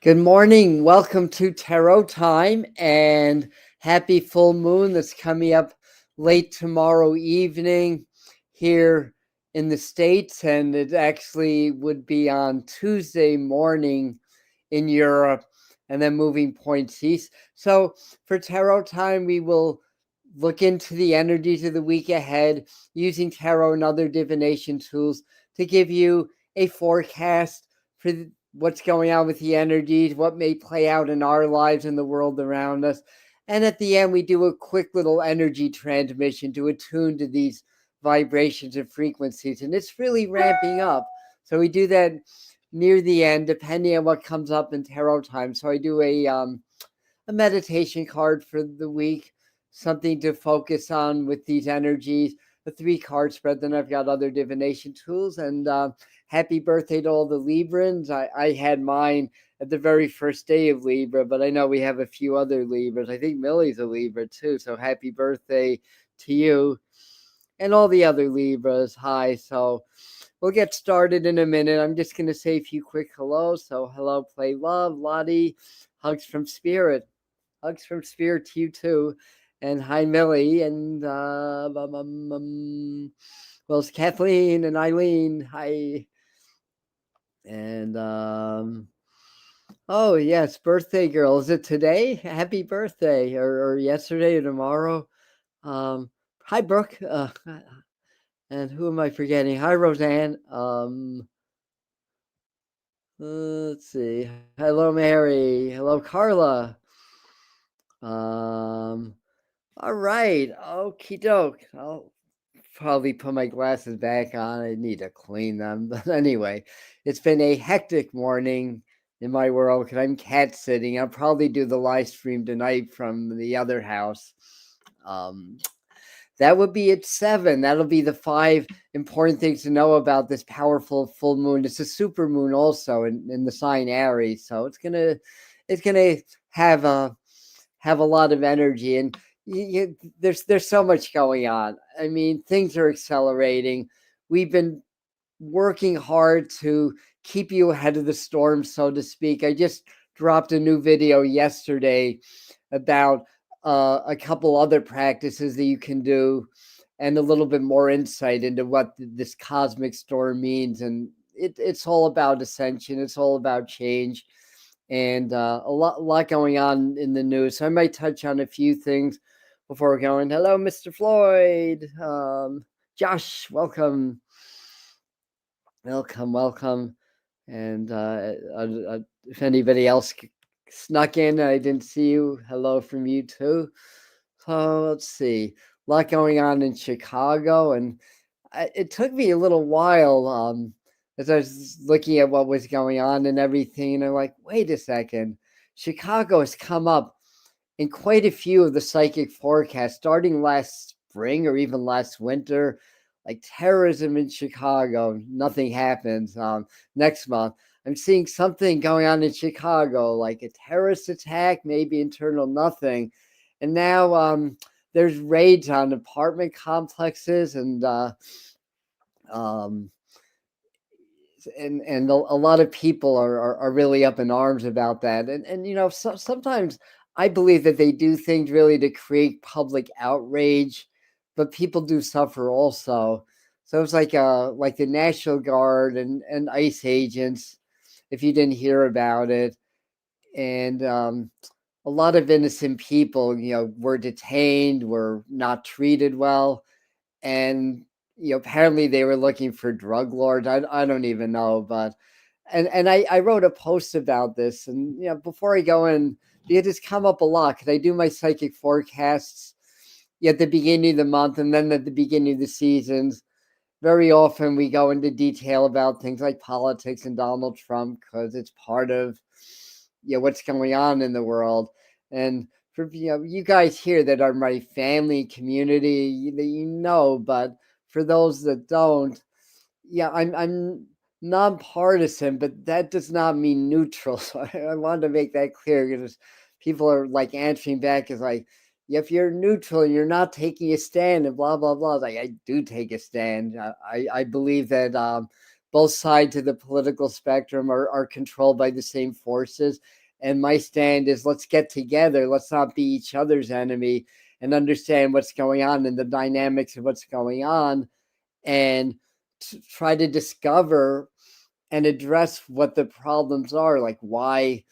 Good morning. Welcome to Tarot Time and happy full moon that's coming up late tomorrow evening here in the States. And it actually would be on Tuesday morning in Europe and then moving points east. So for Tarot Time, we will look into the energies of the week ahead using tarot and other divination tools to give you a forecast for what's going on with the energies, what may play out in our lives and the world around us. And at the end, we do a quick little energy transmission to attune to these vibrations and frequencies. And it's really ramping up. So we do that near the end, depending on what comes up in tarot time. So I do a meditation card for the week, something to focus on with these energies, the 3 card spread. Then I've got other divination tools. And happy birthday to all the Librans. I had mine at the very first day of Libra, but I know we have a few other Libras. I think Millie's a Libra too. So happy birthday to you and all the other Libras. Hi. So we'll get started in a minute. I'm just going to say a few quick hellos. So hello, play love, Lottie, hugs from spirit. Hugs from spirit to you too. And hi, Millie. And well, it's Kathleen and Eileen. Hi. And oh yes, birthday girl. Is it today? Happy birthday, or yesterday or tomorrow? Hi, Brooke. And who am I forgetting? Hi, Roseanne. Let's see. Hello, Mary. Hello, Carla. All right. Okie doke. I'll probably put my glasses back on. I need to clean them. But anyway, it's been a hectic morning in my world because I'm cat sitting. I'll probably do the live stream tonight from the other house. That would be at 7. That'll be the 5 important things to know about this powerful full moon. It's a super moon also in the sign Aries, so it's gonna have a lot of energy, and there's so much going on. I mean, things are accelerating. We've been working hard to keep you ahead of the storm, so to speak. I just dropped a new video yesterday about a couple other practices that you can do and a little bit more insight into what this cosmic storm means. And it's all about ascension. It's all about change, and a lot going on in the news. So I might touch on a few things before we're going. Hello, Mr. Floyd. Josh, welcome. Welcome. And if anybody else snuck in, I didn't see you. Hello from you too. So let's see. A lot going on in Chicago, and it took me a little while as I was looking at what was going on and everything, and I'm like, wait a second. Chicago has come up in quite a few of the psychic forecasts starting last spring or even last winter, like terrorism in Chicago. Nothing happens. Next month, I'm seeing something going on in Chicago, like a terrorist attack, maybe internal nothing. And now there's raids on apartment complexes, and a lot of people are really up in arms about that. And you know, sometimes I believe that they do things really to create public outrage, but people do suffer also. So it's like the National Guard and ICE agents, if you didn't hear about it, and a lot of innocent people, you know, were detained, were not treated well, and you know, apparently they were looking for drug lords. I don't even know, but and I wrote a post about this, and you know, before I go in, it has come up a lot because I do my psychic forecasts at the beginning of the month and then at the beginning of the seasons. Very often we go into detail about things like politics and Donald Trump because it's part of what's going on in the world. And for you guys here that are my family community, but for those that don't, I'm nonpartisan, but that does not mean neutral. So I wanted to make that clear because people are like answering back is like, if you're neutral and you're not taking a stand and blah blah blah. Like, I do take a stand. I believe that both sides of the political spectrum are controlled by the same forces. And my stand is, let's get together. Let's not be each other's enemy, and understand what's going on and the dynamics of what's going on, and try to discover and address what the problems are, like why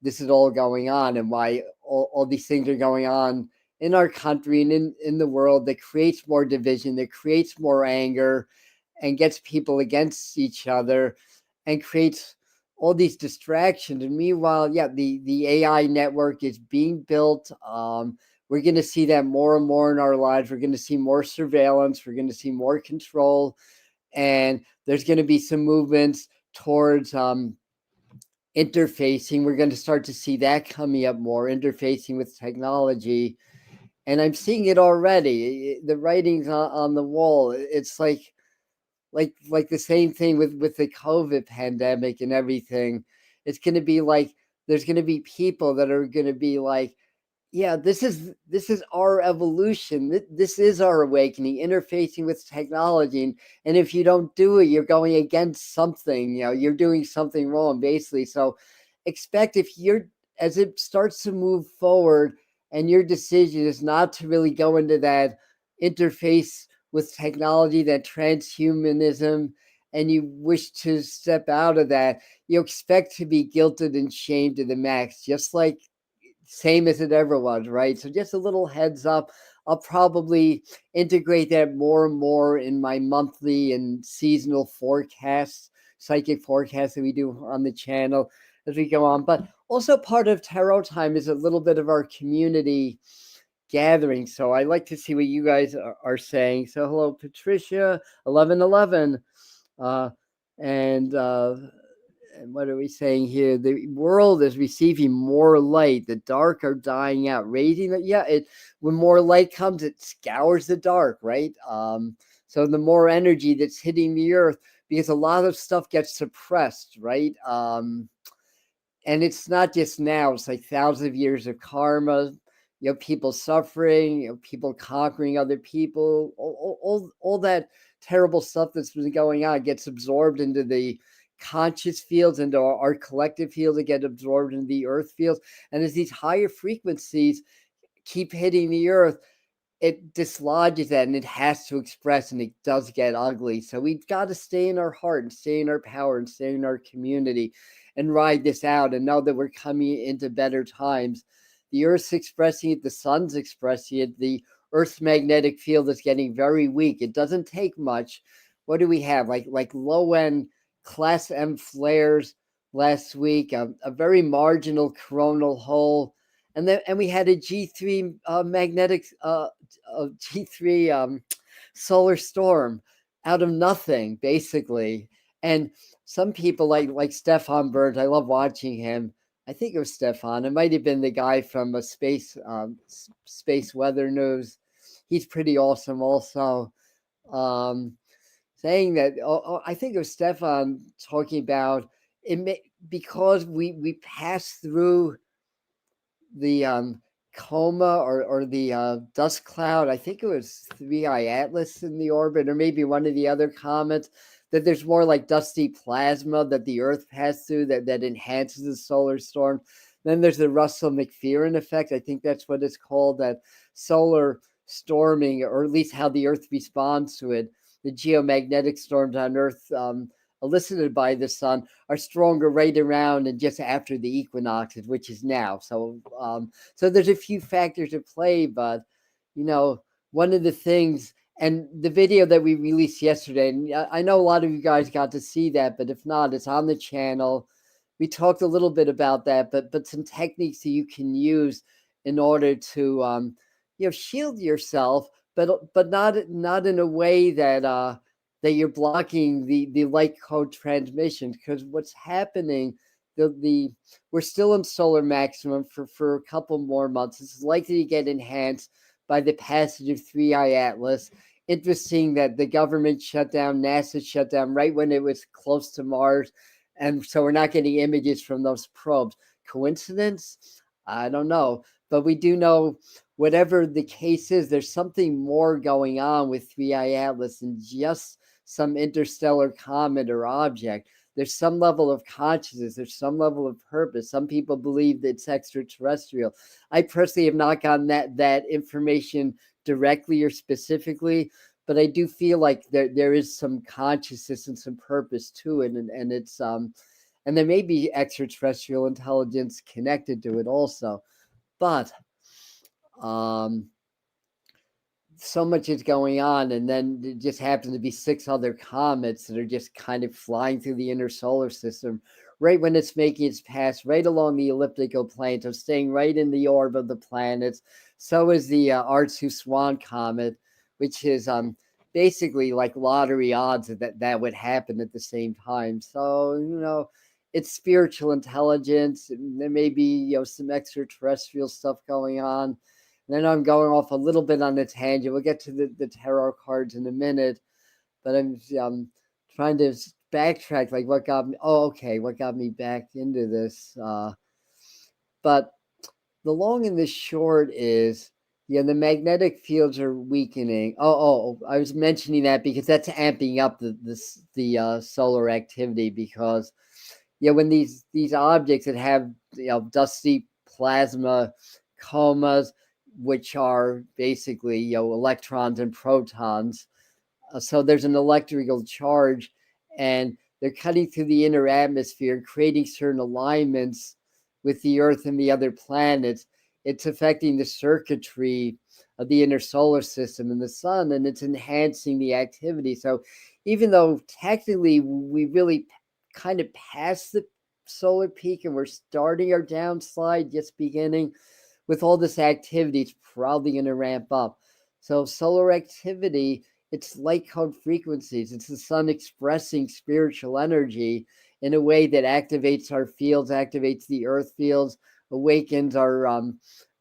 this is all going on, and why all these things are going on in our country and in the world, that creates more division, that creates more anger, and gets people against each other, and creates all these distractions. And meanwhile, yeah, the AI network is being built. We're going to see that more and more in our lives. We're going to see more surveillance. We're going to see more control. And there's going to be some movements towards interfacing. We're going to start to see that coming up more, interfacing with technology. And I'm seeing it already. The writings on the wall. It's like the same thing with the COVID pandemic and everything. It's going to be like, there's going to be people that are going to be like, yeah, this is our evolution. This is our awakening, interfacing with technology. And if you don't do it, you're going against something. You're doing something wrong, basically. So expect, if you're, as it starts to move forward, and your decision is not to really go into that interface with technology, that transhumanism, and you wish to step out of that, you expect to be guilted and shamed to the max, just like same as it ever was, right? So just a little heads up. I'll probably integrate that more and more in my monthly and seasonal forecasts, psychic forecasts that we do on the channel as we go on. But also part of Tarot Time is a little bit of our community gathering. So I like to see what you guys are saying. So hello, Patricia, 1111. And what are we saying here? The world is receiving more light. The dark are dying out, raising it. Yeah, when more light comes, it scours the dark, right? So the more energy that's hitting the earth, because a lot of stuff gets suppressed, right? And it's not just now, it's like thousands of years of karma, people suffering, people conquering other people, all that terrible stuff that's been going on gets absorbed into the conscious fields, into our collective fields, that get absorbed into the earth fields. And as these higher frequencies keep hitting the earth, it dislodges that, and it has to express, and it does get ugly. So we've got to stay in our heart, and stay in our power, and stay in our community, and ride this out, and know that we're coming into better times. The earth's expressing it, the sun's expressing it, the earth's magnetic field is getting very weak. It doesn't take much. What do we have? Like low end class M flares last week, a very marginal coronal hole, and we had a G3 magnetic G3 solar storm out of nothing, basically. And some people like Stefan Burns, I love watching him. I think it was Stefan. It might have been the guy from a space weather news. He's pretty awesome, also. Saying that, I think it was Stefan talking about it, because we pass through the coma, or the dust cloud. I think it was 3i Atlas in the orbit, or maybe one of the other comets, that there's more like dusty plasma that the earth passed through, that enhances the solar storm. Then there's the Russell McPherson effect. I think that's what it's called, that solar storming, or at least how the earth responds to it. The geomagnetic storms on earth, elicited by the sun, are stronger right around and just after the equinoxes, which is now. So there's a few factors at play, but one of the things, and the video that we released yesterday, and I know a lot of you guys got to see that, but if not, it's on the channel. We talked a little bit about that, but some techniques that you can use in order to shield yourself, but not in a way that you're blocking the light code transmission. Because what's happening, we're still in solar maximum for a couple more months. It's likely to get enhanced by the passage of 3i Atlas. Interesting that the government shut down, NASA shut down right when it was close to Mars, and so we're not getting images from those probes. Coincidence? I don't know, but we do know, whatever the case is, there's something more going on with 3i Atlas than just some interstellar comet or object. There's some level of consciousness, there's some level of purpose. Some people believe that it's extraterrestrial. I personally have not gotten that information directly or specifically, but I do feel like there is some consciousness and some purpose to it, and it's and there may be extraterrestrial intelligence connected to it also. But so much is going on, and then it just happens to be 6 other comets that are just kind of flying through the inner solar system right when it's making its pass right along the elliptical plane, so staying right in the orb of the planets. So is the Artsue-Swan comet, which is basically like lottery odds that would happen at the same time. So it's spiritual intelligence. There may be some extraterrestrial stuff going on. Then I'm going off a little bit on a tangent. We'll get to the tarot cards in a minute, but I'm trying to backtrack, like what got me. Oh, okay, what got me back into this? But the long and the short is, the magnetic fields are weakening. I was mentioning that because that's amping up the solar activity, because when these objects that have dusty plasma comas, which are basically electrons and protons, so there's an electrical charge, and they're cutting through the inner atmosphere, creating certain alignments with the Earth and the other planets. It's affecting the circuitry of the inner solar system and the sun, and it's enhancing the activity. So even though technically we really kind of passed the solar peak and we're starting our downslide, just beginning, with all this activity, it's probably going to ramp up. So solar activity, it's light code frequencies. It's the sun expressing spiritual energy in a way that activates our fields, activates the earth fields, awakens our or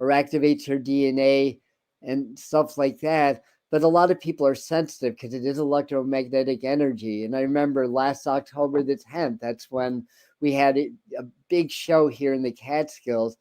activates our DNA and stuff like that. But a lot of people are sensitive because it is electromagnetic energy. And I remember last October the 10th, that's when we had a big show here in the Catskills.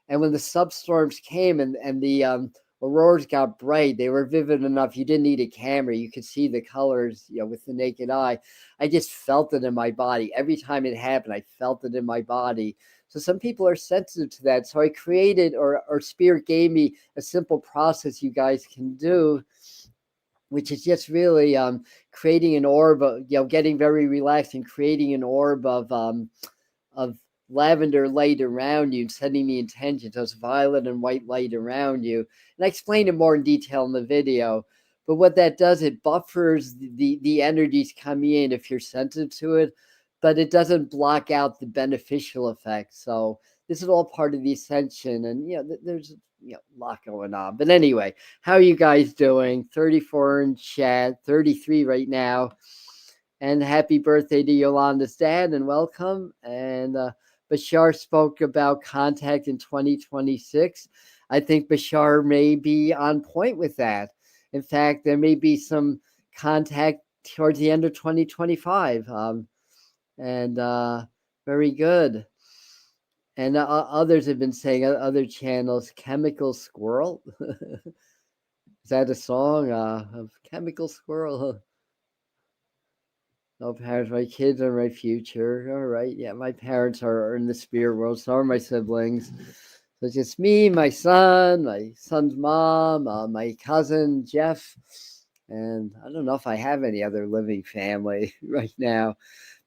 And when the substorms came and the auroras got bright, they were vivid enough. You didn't need a camera. You could see the colors, with the naked eye. I just felt it in my body. Every time it happened, I felt it in my body. So some people are sensitive to that. So I created, or Spirit gave me a simple process you guys can do, which is just really creating an orb of, getting very relaxed and creating an orb of lavender light around you, setting the intention, so it's violet and white light around you. And I explain it more in detail in the video. But what that does, it buffers the energies coming in if you're sensitive to it, but it doesn't block out the beneficial effects. So this is all part of the ascension, and there's a lot going on. But anyway, how are you guys doing? 34 in chat, 33 right now. And happy birthday to Yolanda's dad, and welcome. And Bashar spoke about contact in 2026. I think Bashar may be on point with that. In fact, there may be some contact towards the end of 2025. And very good. And others have been saying, other channels, Chemical Squirrel. Is that a song of Chemical Squirrel? No parents, my kids are my future. All right. Yeah, my parents are in the spirit world. So are my siblings. So it's just me, my son's mom, my cousin, Jeff. And I don't know if I have any other living family right now,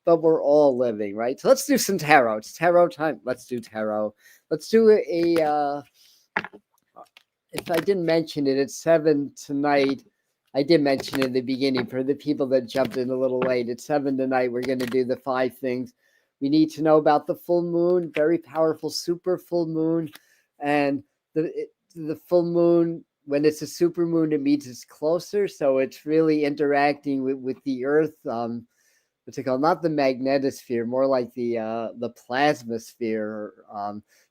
but we're all living, right? So let's do some tarot. It's tarot time. Let's do tarot. Let's do if I didn't mention it, it's 7 tonight. I did mention in the beginning for the people that jumped in a little late. At 7 tonight, we're going to do the 5 things we need to know about the full moon. Very powerful, super full moon. And the full moon, when it's a super moon, it means it's closer. So it's really interacting with the earth. What's it called? Not the magnetosphere, more like the plasmasphere.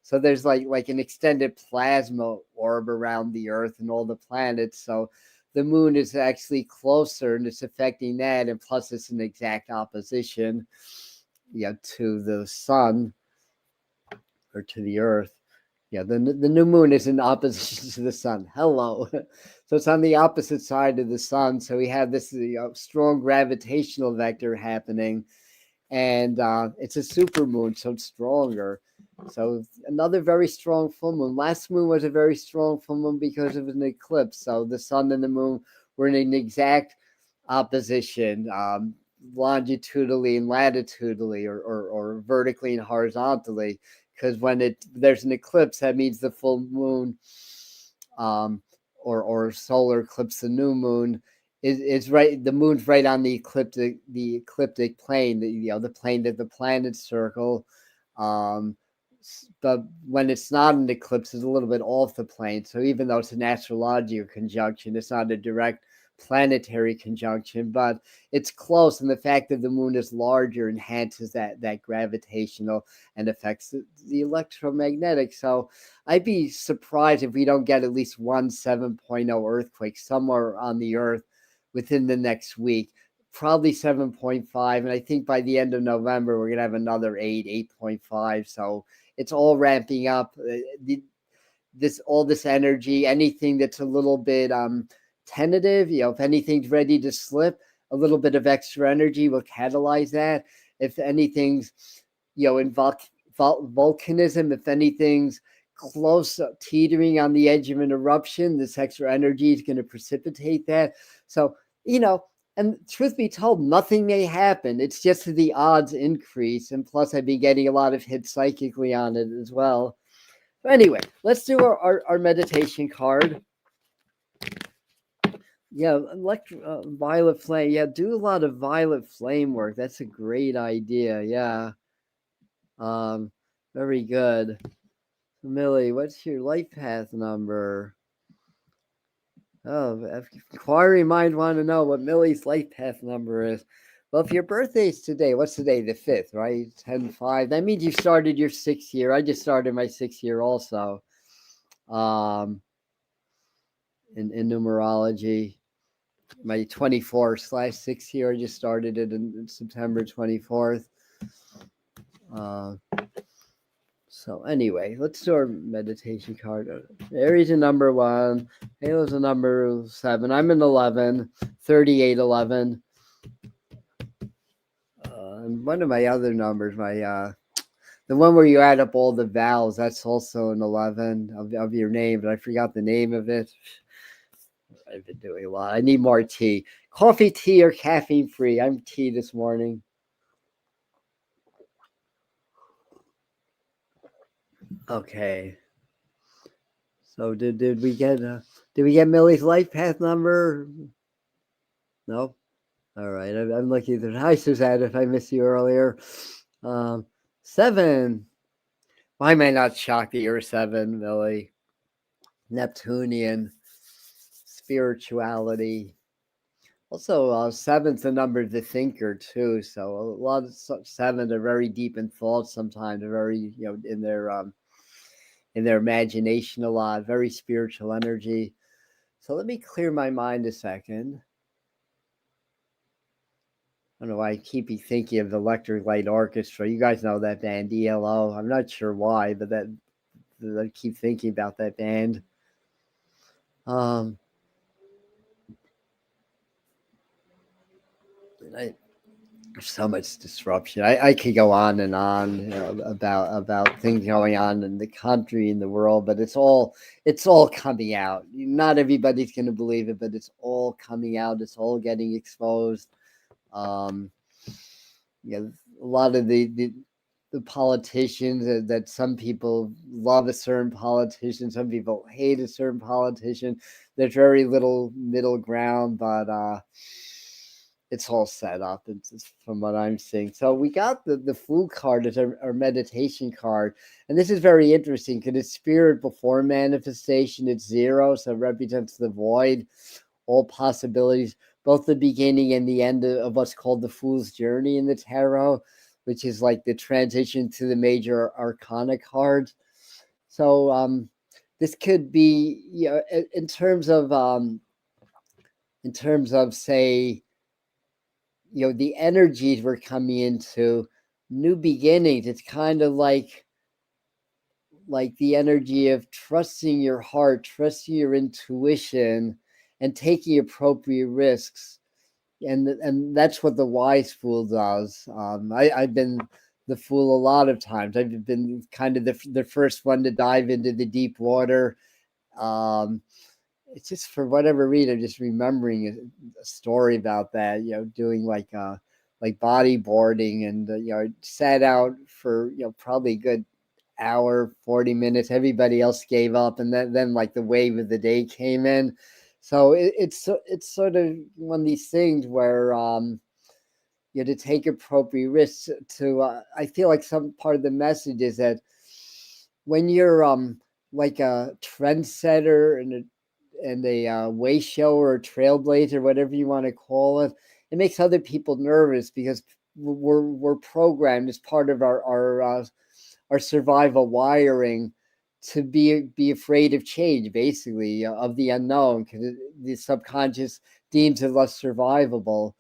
So there's like an extended plasma orb around the earth and all the planets. So the moon is actually closer, and it's affecting that. And plus, it's an exact opposition, to the sun or to the earth. The new moon is in opposition to the sun. Hello. So it's on the opposite side of the sun. So we have this strong gravitational vector happening, and it's a supermoon, so it's stronger. So another very strong full moon. Last moon was a very strong full moon because of an eclipse. So the sun and the moon were in an exact opposition, longitudinally and latitudinally, or vertically and horizontally. Because when there's an eclipse, that means the full moon, or solar eclipse, the new moon, is right. The moon's right on the ecliptic plane, the plane that the planets circle. But when it's not an eclipse, it's a little bit off the plane. So even though it's an astrological conjunction, it's not a direct planetary conjunction, but it's close. And the fact that the moon is larger enhances that gravitational and affects the electromagnetic. So I'd be surprised if we don't get at least one 7.0 earthquake somewhere on the earth within the next week. Probably 7.5, and I think by the end of November we're gonna have another 8.5. So it's all ramping up. All this energy, anything that's a little bit tentative, if anything's ready to slip, a little bit of extra energy will catalyze that. If anything's, in volcanism, if anything's close, teetering on the edge of an eruption, this extra energy is going to precipitate that. So, and truth be told, nothing may happen. It's just the odds increase. And plus, I've been getting a lot of hits psychically on it as well. But anyway, let's do our meditation card. Yeah, violet flame. Yeah, do a lot of violet flame work. That's a great idea. Yeah. Very good. Millie, what's your life path number? Oh, inquiry mind want to know what Millie's life path number is. Well, if your birthday's today, what's today? The 5th, right? 10-5. That means you started your 6th year. I just started my 6th year also. In numerology. My 24/6 year, I just started it in September 24th. So anyway, let's do our meditation card. Aries a number 1. Halo's a number 7. I'm an 11. 3811. And one of my other numbers, the one where you add up all the vowels, that's also an 11 of your name, but I forgot the name of it. I've been doing a lot. I need more tea. Coffee, tea, or caffeine free? I'm tea this morning. Okay. So did we get Millie's life path number? No. All right. I'm looking through. Hi, Suzanne. If I missed you earlier, 7. Why am I not shocked that you're 7, Millie? Neptunian spirituality. Also, 7's the number of the thinker too. So a lot of 7 are very deep in thought. Sometimes they're very, in their imagination a lot. Very spiritual energy. So let me clear my mind a second. I don't know why I keep thinking of the Electric Light Orchestra. You guys know that band, ELO. I'm not sure why, but I keep thinking about that band. There's so much disruption. I could go on and on about things going on in the country, in the world, but it's all coming out. Not everybody's going to believe it, but it's all coming out. It's all getting exposed. A lot of the politicians that some people love a certain politician, some people hate a certain politician. There's very little middle ground, but it's all set up. It's from what I'm seeing. So we got the Fool card as our meditation card. And this is very interesting because it's spirit before manifestation. It's 0, so it represents the void, all possibilities, both the beginning and the end of what's called the Fool's Journey in the tarot, which is like the transition to the major arcana cards. So this could be, in terms of say, the energies we're coming into, new beginnings. It's kind of like the energy of trusting your heart, trusting your intuition, and taking appropriate risks. And that's what the wise fool does. I've been the fool a lot of times. I've been kind of the first one to dive into the deep water. Um, it's just for whatever reason, I'm just remembering a story about that. Doing like bodyboarding, and sat out for probably a good hour, 40 minutes. Everybody else gave up, and then like the wave of the day came in. So it's sort of one of these things where to take appropriate risks. To I feel like some part of the message is that when you're like a trendsetter and a way shower or trailblazer, whatever you want to call it, it makes other people nervous because we're programmed as part of our survival wiring to be afraid of change, basically, of the unknown, because the subconscious deems it less survivable.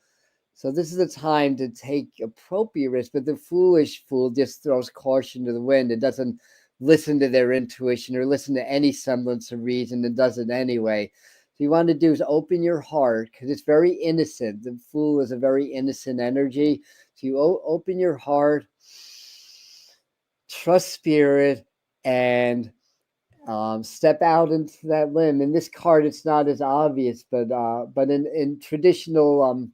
So this is the time to take appropriate risk, but the foolish fool just throws caution to the wind. It doesn't listen to their intuition or listen to any semblance of reason, and does it anyway. So you want to do is open your heart, because it's very innocent. The fool is a very innocent energy. So you open your heart, trust spirit, and step out into that limb. In this card, it's not as obvious, but in traditional,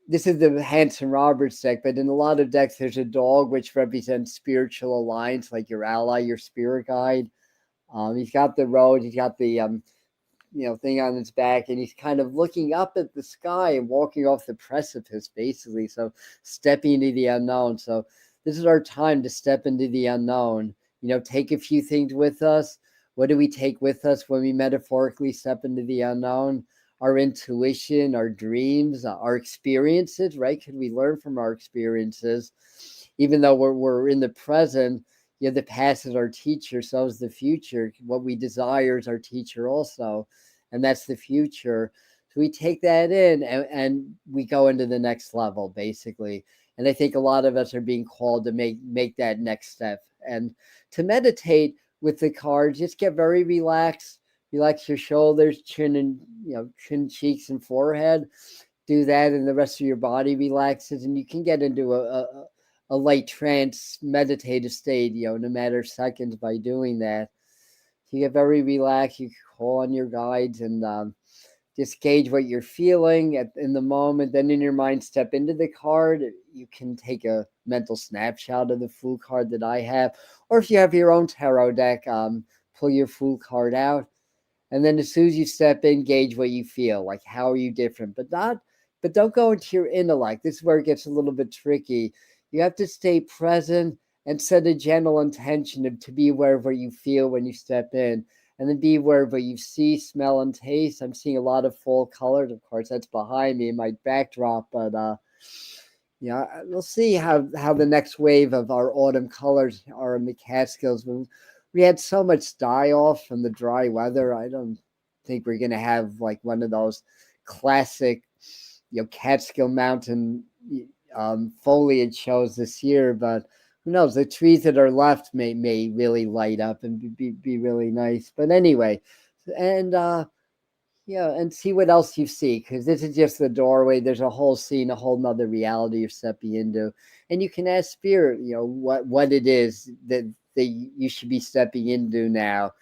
this is the Hanson Roberts deck, but in a lot of decks, there's a dog which represents spiritual alliance, like your ally, your spirit guide. He's got the road, he's got the thing on his back, and he's kind of looking up at the sky and walking off the precipice, basically. So stepping into the unknown. So this is our time to step into the unknown. Take a few things with us. What do we take with us when we metaphorically step into the unknown? Our intuition, our dreams, our experiences, right? Could we learn from our experiences? Even though we're in the present, the past is our teacher, so is the future. What we desire is our teacher also, and that's the future. So we take that in, and we go into the next level, basically. And I think a lot of us are being called to make that next step. And to meditate with the cards, just get very relaxed. Relax your shoulders, chin, and chin, cheeks, and forehead. Do that, and the rest of your body relaxes, and you can get into a light trance, meditative state, in a matter of seconds by doing that. You get very relaxed. You call on your guides and just gauge what you're feeling in the moment. Then in your mind, step into the card. You can take a mental snapshot of the Fool card that I have, or if you have your own tarot deck, pull your Fool card out. And then as soon as you step in, gauge what you feel. Like, how are you different? But don't go into your intellect. This is where it gets a little bit tricky. You have to stay present and set a gentle intention to be aware of what you feel when you step in. And then be aware of what you see, smell, and taste. I'm seeing a lot of fall colors. Of course, that's behind me in my backdrop. But we'll see how the next wave of our autumn colors are in the Catskills. We had so much die off from the dry weather. I don't think we're going to have like one of those classic, Catskill Mountain foliage shows this year. But who knows? The trees that are left may really light up and be really nice. But anyway, and and see what else you see, because this is just the doorway. There's a whole scene, a whole nother reality you're stepping into, and you can ask spirit, what it is that you should be stepping into now,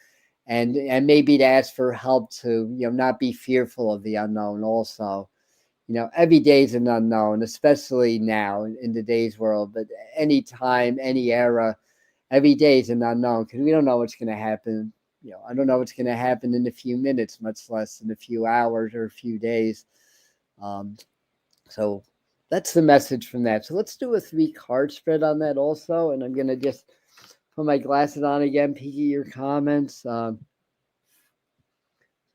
and maybe to ask for help to not be fearful of the unknown. Also, every day is an unknown, especially now in today's world. But any time, any era, every day is an unknown, because we don't know what's going to happen. I don't know what's going to happen in a few minutes, much less in a few hours or a few days. So that's the message from that. So let's do a 3-card spread on that also. And I'm going to just put my glasses on again, peek at your comments. So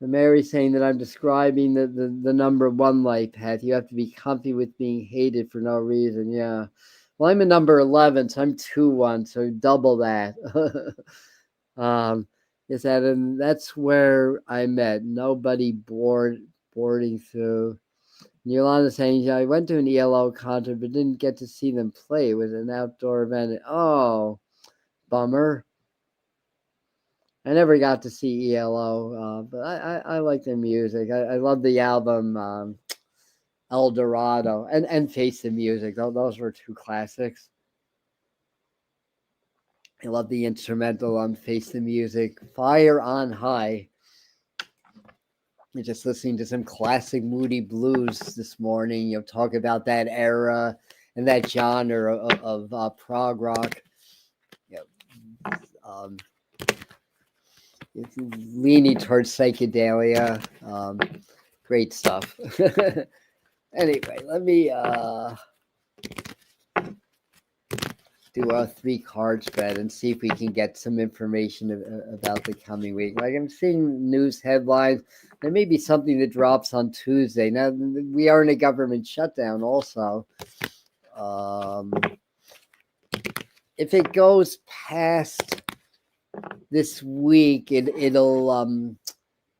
Mary's saying that I'm describing the number 1 life path. You have to be comfy with being hated for no reason. Yeah. Well, I'm a number 11, so I'm 2-1, so double that. Is that, and that's where I met. Nobody boarding through. Yolanda saying, I went to an ELO concert but didn't get to see them play. It was an outdoor event. Oh, bummer. I never got to see ELO, but I like their music. I love the album El Dorado and Face the Music. Those were two classics. I love the instrumental on Face the Music, Fire on High. I'm just listening to some classic moody blues this morning. Talk about that era and that genre of prog rock. You know, it's leaning towards psychedelia. Great stuff. Anyway, let me do a 3-card spread and see if we can get some information about the coming week. Like, I'm seeing news headlines. There may be something that drops on Tuesday. Now, we are in a government shutdown also. If it goes past this week, it'll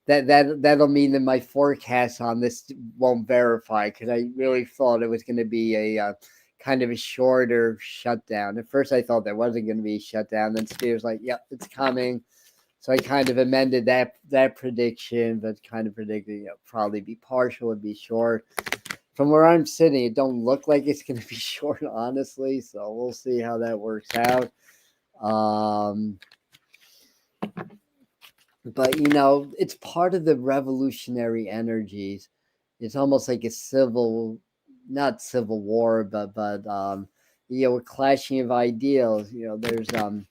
that'll mean that my forecast on this won't verify, because I really thought it was going to be a kind of a shorter shutdown. At first, I thought there wasn't going to be a shutdown. Then Spears like, "Yep, it's coming." So I kind of amended that prediction, but kind of predicted probably be partial and be short. From where I'm sitting, it don't look like it's going to be short, honestly. So we'll see how that works out. But it's part of the revolutionary energies. It's almost like a not civil war, but a clashing of ideals. There's the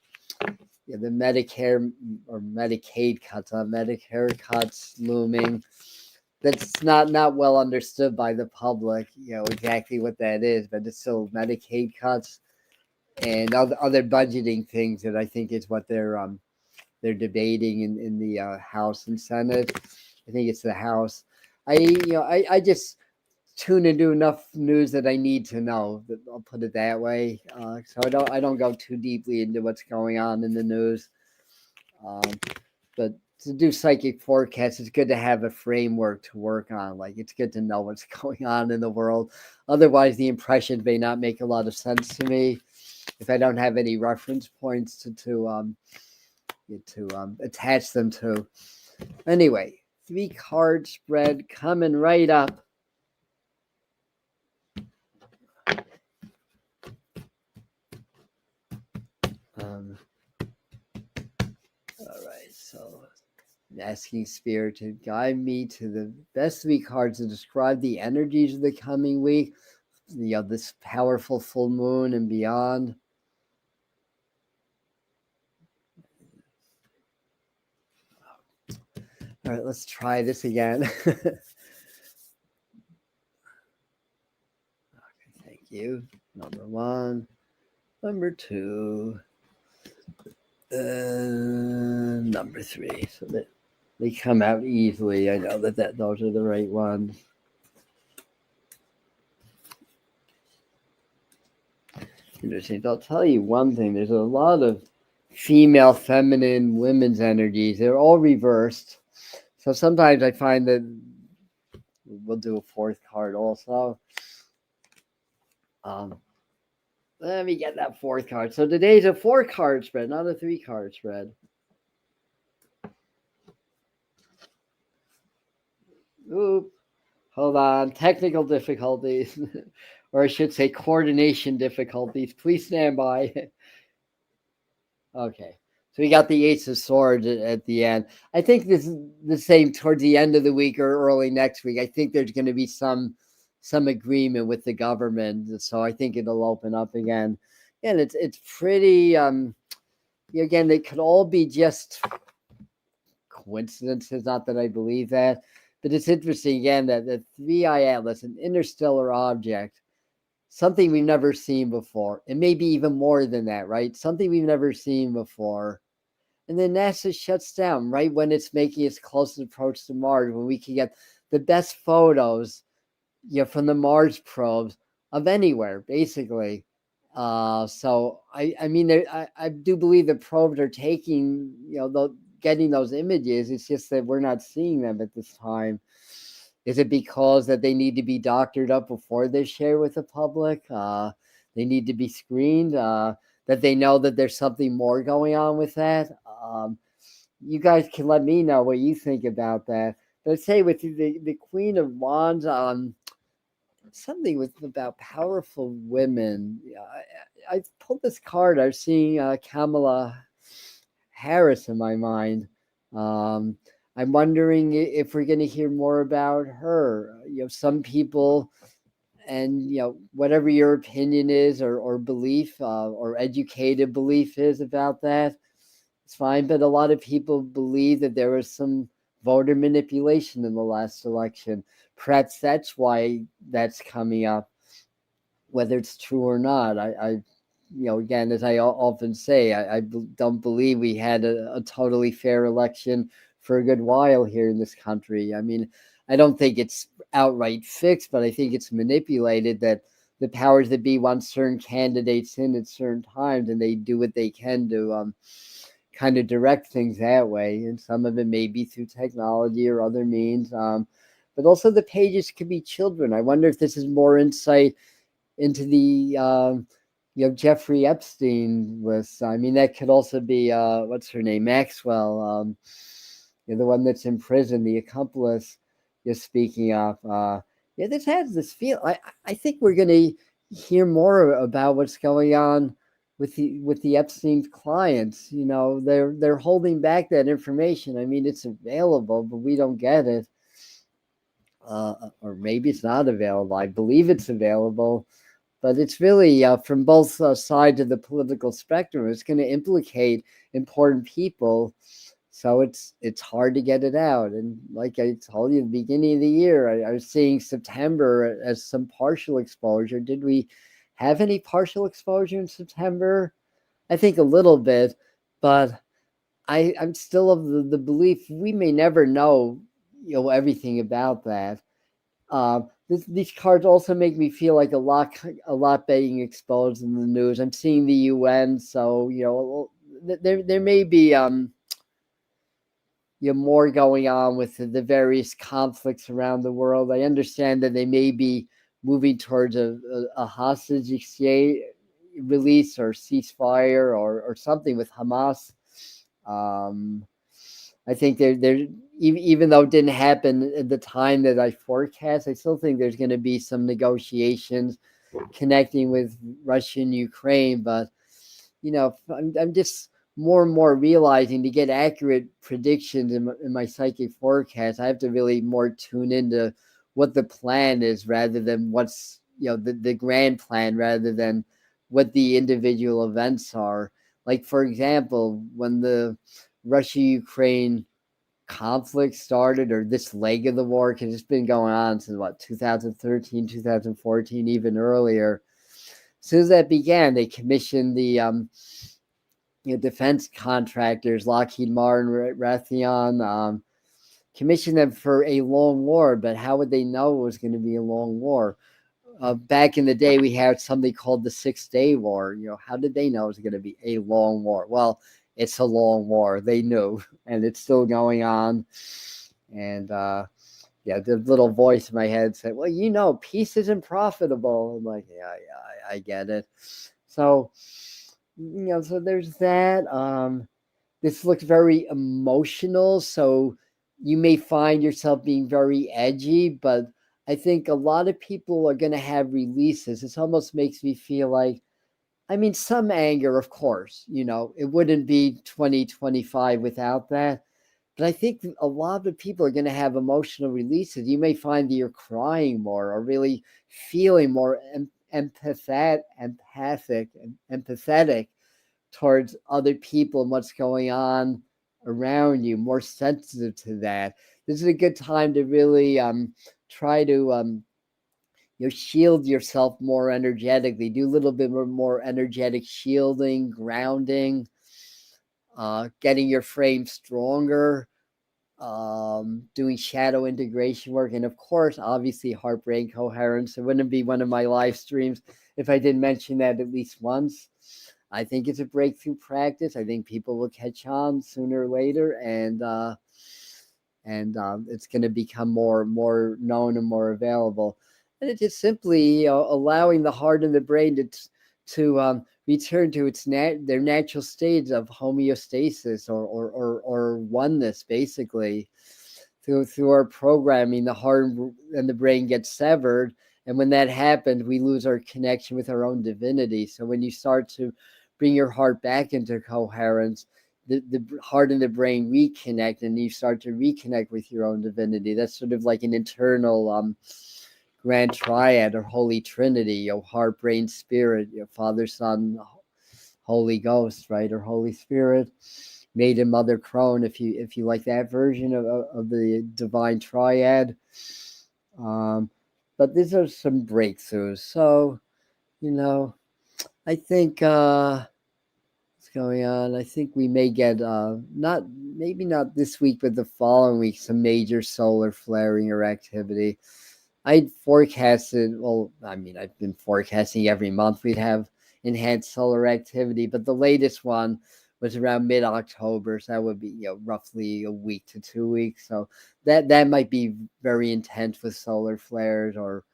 Medicare or Medicaid cuts, Medicare cuts looming. That's not well understood by the public. Exactly what that is, but it's still Medicaid cuts and other budgeting things that I think is what they're debating in the House and Senate. I think it's the House. I just tune into enough news that I need to know. I'll put it that way. So I don't go too deeply into what's going on in the news. But to do psychic forecasts, it's good to have a framework to work on. Like, it's good to know what's going on in the world. Otherwise, the impression may not make a lot of sense to me if I don't have any reference points to attach them to. Anyway, 3-card spread coming right up. All right, so I'm asking Spirit to guide me to the best 3 cards to describe the energies of the coming week. This powerful full moon and beyond. All right, let's try this again. Okay, thank you. Number 1, number 2, number 3. So that they come out easily. I know that those are the right ones. Interesting. I'll tell you one thing. There's a lot of female, feminine, women's energies. They're all reversed. So sometimes I find that we'll do a 4th card also. Let me get that 4th card. So today's a 4-card spread, not a 3-card spread. Oop. Hold on. Technical difficulties. Or I should say coordination difficulties. Please stand by. Okay. So we got the Ace of Swords at the end. I think this is the same towards the end of the week or early next week. I think there's going to be some agreement with the government. So I think it'll open up again. And it's pretty, again, they could all be just coincidences. Not that I believe that. But it's interesting, again, that the 3-eye atlas, an interstellar object, something we've never seen before. And maybe even more than that, right? Something we've never seen before. And then NASA shuts down right when it's making its closest approach to Mars, when we can get the best photos from the Mars probes of anywhere, basically. So, I mean, I do believe the probes are taking, getting those images. It's just that we're not seeing them at this time. Is it because that they need to be doctored up before they share with the public? They need to be screened, that they know that there's something more going on with that. you guys can let me know what you think about that. But I'd say with the Queen of Wands, something with about powerful women. I pulled this card. I was seeing Kamala Harris in my mind. Um, I'm wondering if we're going to hear more about her. Some people, and whatever your opinion is, or belief, or educated belief is about that, it's fine. But a lot of people believe that there was some voter manipulation in the last election. Perhaps that's why that's coming up, whether it's true or not. Again, as I often say, I don't believe we had a totally fair election for a good while here in this country. I mean, I don't think it's outright fixed, but I think it's manipulated, that the powers that be want certain candidates in at certain times, and they do what they can to kind of direct things that way. And some of it may be through technology or other means. But also the pages could be children. I wonder if this is more insight into the Jeffrey Epstein list. I mean, that could also be what's her name, Maxwell, the one that's in prison, the accomplice you're speaking of. This has this feel. I think we're going to hear more about what's going on with the Epstein clients. They're holding back that information. I mean, it's available, but we don't get it. Or maybe it's not available. I believe it's available, but it's really from both sides of the political spectrum. It's going to implicate important people, so it's hard to get it out. And like I told you at the beginning of the year, I was seeing September as some partial exposure. Did we have any partial exposure in September? I think a little bit, but I'm still of the belief we may never know everything about that. These cards also make me feel like a lot being exposed in the news. I'm seeing the UN, so there may be more going on with the various conflicts around the world. I understand that they may be moving towards a hostage exchange release or ceasefire or something with Hamas. I think there even though it didn't happen at the time that I forecast, I still think there's going to be some negotiations connecting with Russia and Ukraine. But I'm just more and more realizing, to get accurate predictions in my psychic forecast, I have to really more tune into what the plan is, rather than what's the grand plan, rather than what the individual events are. Like, for example, when the Russia-Ukraine conflict started, or this leg of the war, because it's been going on since 2013, 2014, even earlier. As soon as that began, they commissioned the defense contractors, Lockheed Martin, Raytheon, commissioned them for a long war. But how would they know it was going to be a long war? Back in the day, we had something called the 6-Day War. How did they know it was going to be a long war? Well, it's a long war. They knew, and it's still going on. And the little voice in my head said, "Well, peace isn't profitable." I'm like, yeah, I get it. So, so there's that. This looks very emotional, so you may find yourself being very edgy, but I think a lot of people are going to have releases. This almost makes me feel like, I mean, some anger, of course, it wouldn't be 2025 without that. But I think a lot of people are going to have emotional releases. You may find that you're crying more, or really feeling more empathetic towards other people and what's going on around you, more sensitive to that. This is a good time to really try to shield yourself more energetically. Do a little bit more energetic shielding, grounding, getting your frame stronger, doing shadow integration work, and of course, obviously, heart brain coherence. It wouldn't be one of my live streams if I didn't mention that at least once. I think it's a breakthrough practice. I think people will catch on sooner or later, and it's going to become more known and more available. And it's just simply allowing the heart and the brain to return to their natural state of homeostasis or oneness, basically. Through our programming, the heart and the brain get severed. And when that happens, we lose our connection with our own divinity. So when you start to bring your heart back into coherence, the heart and the brain reconnect, and you start to reconnect with your own divinity. That's sort of like an internal grand triad or holy trinity, your heart, brain, spirit, your Father, Son, Holy Ghost, right? Or Holy Spirit, Made and Mother Crone, if you like that version of the divine triad. But these are some breakthroughs. So, I think what's going on? I think we may get maybe not this week, but the following week, some major solar flaring or activity. I'd forecasted, well, I mean, I've been forecasting every month we'd have enhanced solar activity, but the latest one was around mid-October, so that would be roughly a week to 2 weeks. So that might be very intense with solar flares or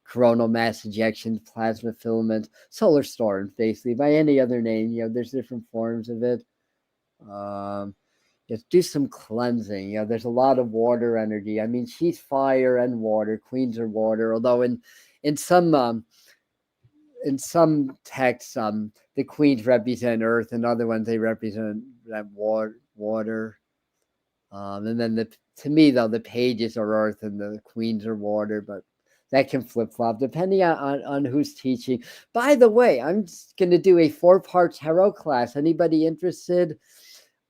coronal mass ejections, plasma filament, solar storms, basically by any other name. There's different forms of it. Just do some cleansing. There's a lot of water energy. I mean, she's fire and water. Queens are water. Although in some texts, the queens represent earth, and other ones they represent that water. And then to me though, the pages are earth and the queens are water, but that can flip flop depending on who's teaching. By the way, I'm going to do a 4-part tarot class. Anybody interested?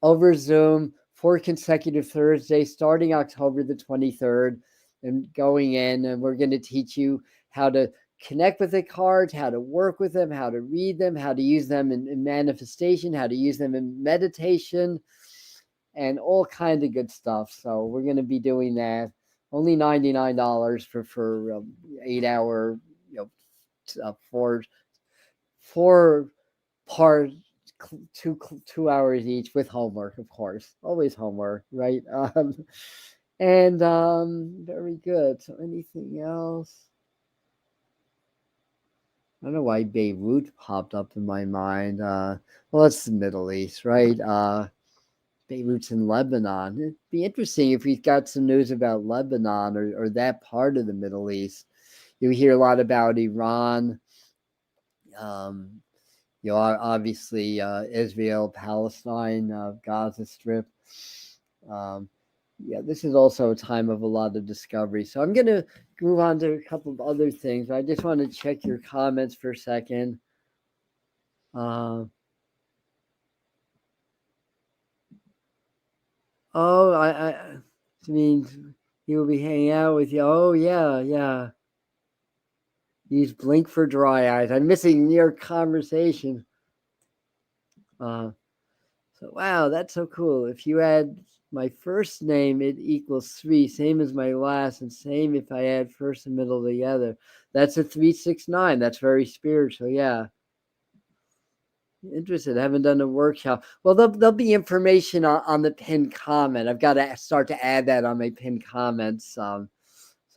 Over Zoom, 4 consecutive Thursdays, starting October the 23rd, and going in, and we're going to teach you how to connect with the cards, how to work with them, how to read them, how to use them in manifestation, how to use them in meditation, and all kinds of good stuff. So we're going to be doing that. Only $99 for 8-hour, 4 part, 2 hours each with homework, of course. Always homework, right? And very good. So anything else? I don't know why Beirut popped up in my mind. Well, it's the Middle East, right? Beirut's in Lebanon. It'd be interesting if we've got some news about Lebanon or that part of the Middle East. You hear a lot about Iran. Obviously Israel, Palestine, Gaza Strip. This is also a time of a lot of discovery. So I'm going to move on to a couple of other things. I just want to check your comments for a second. I mean, he will be hanging out with you. Oh, yeah. Use blink for dry eyes. I'm missing your conversation. So, wow, that's so cool. If you add my first name, it equals 3, same as my last, and same if I add first and middle together. That's a 369. That's very spiritual, yeah. Interested. I haven't done a workshop. Well, there'll be information on the pinned comment. I've got to start to add that on my pinned comments. So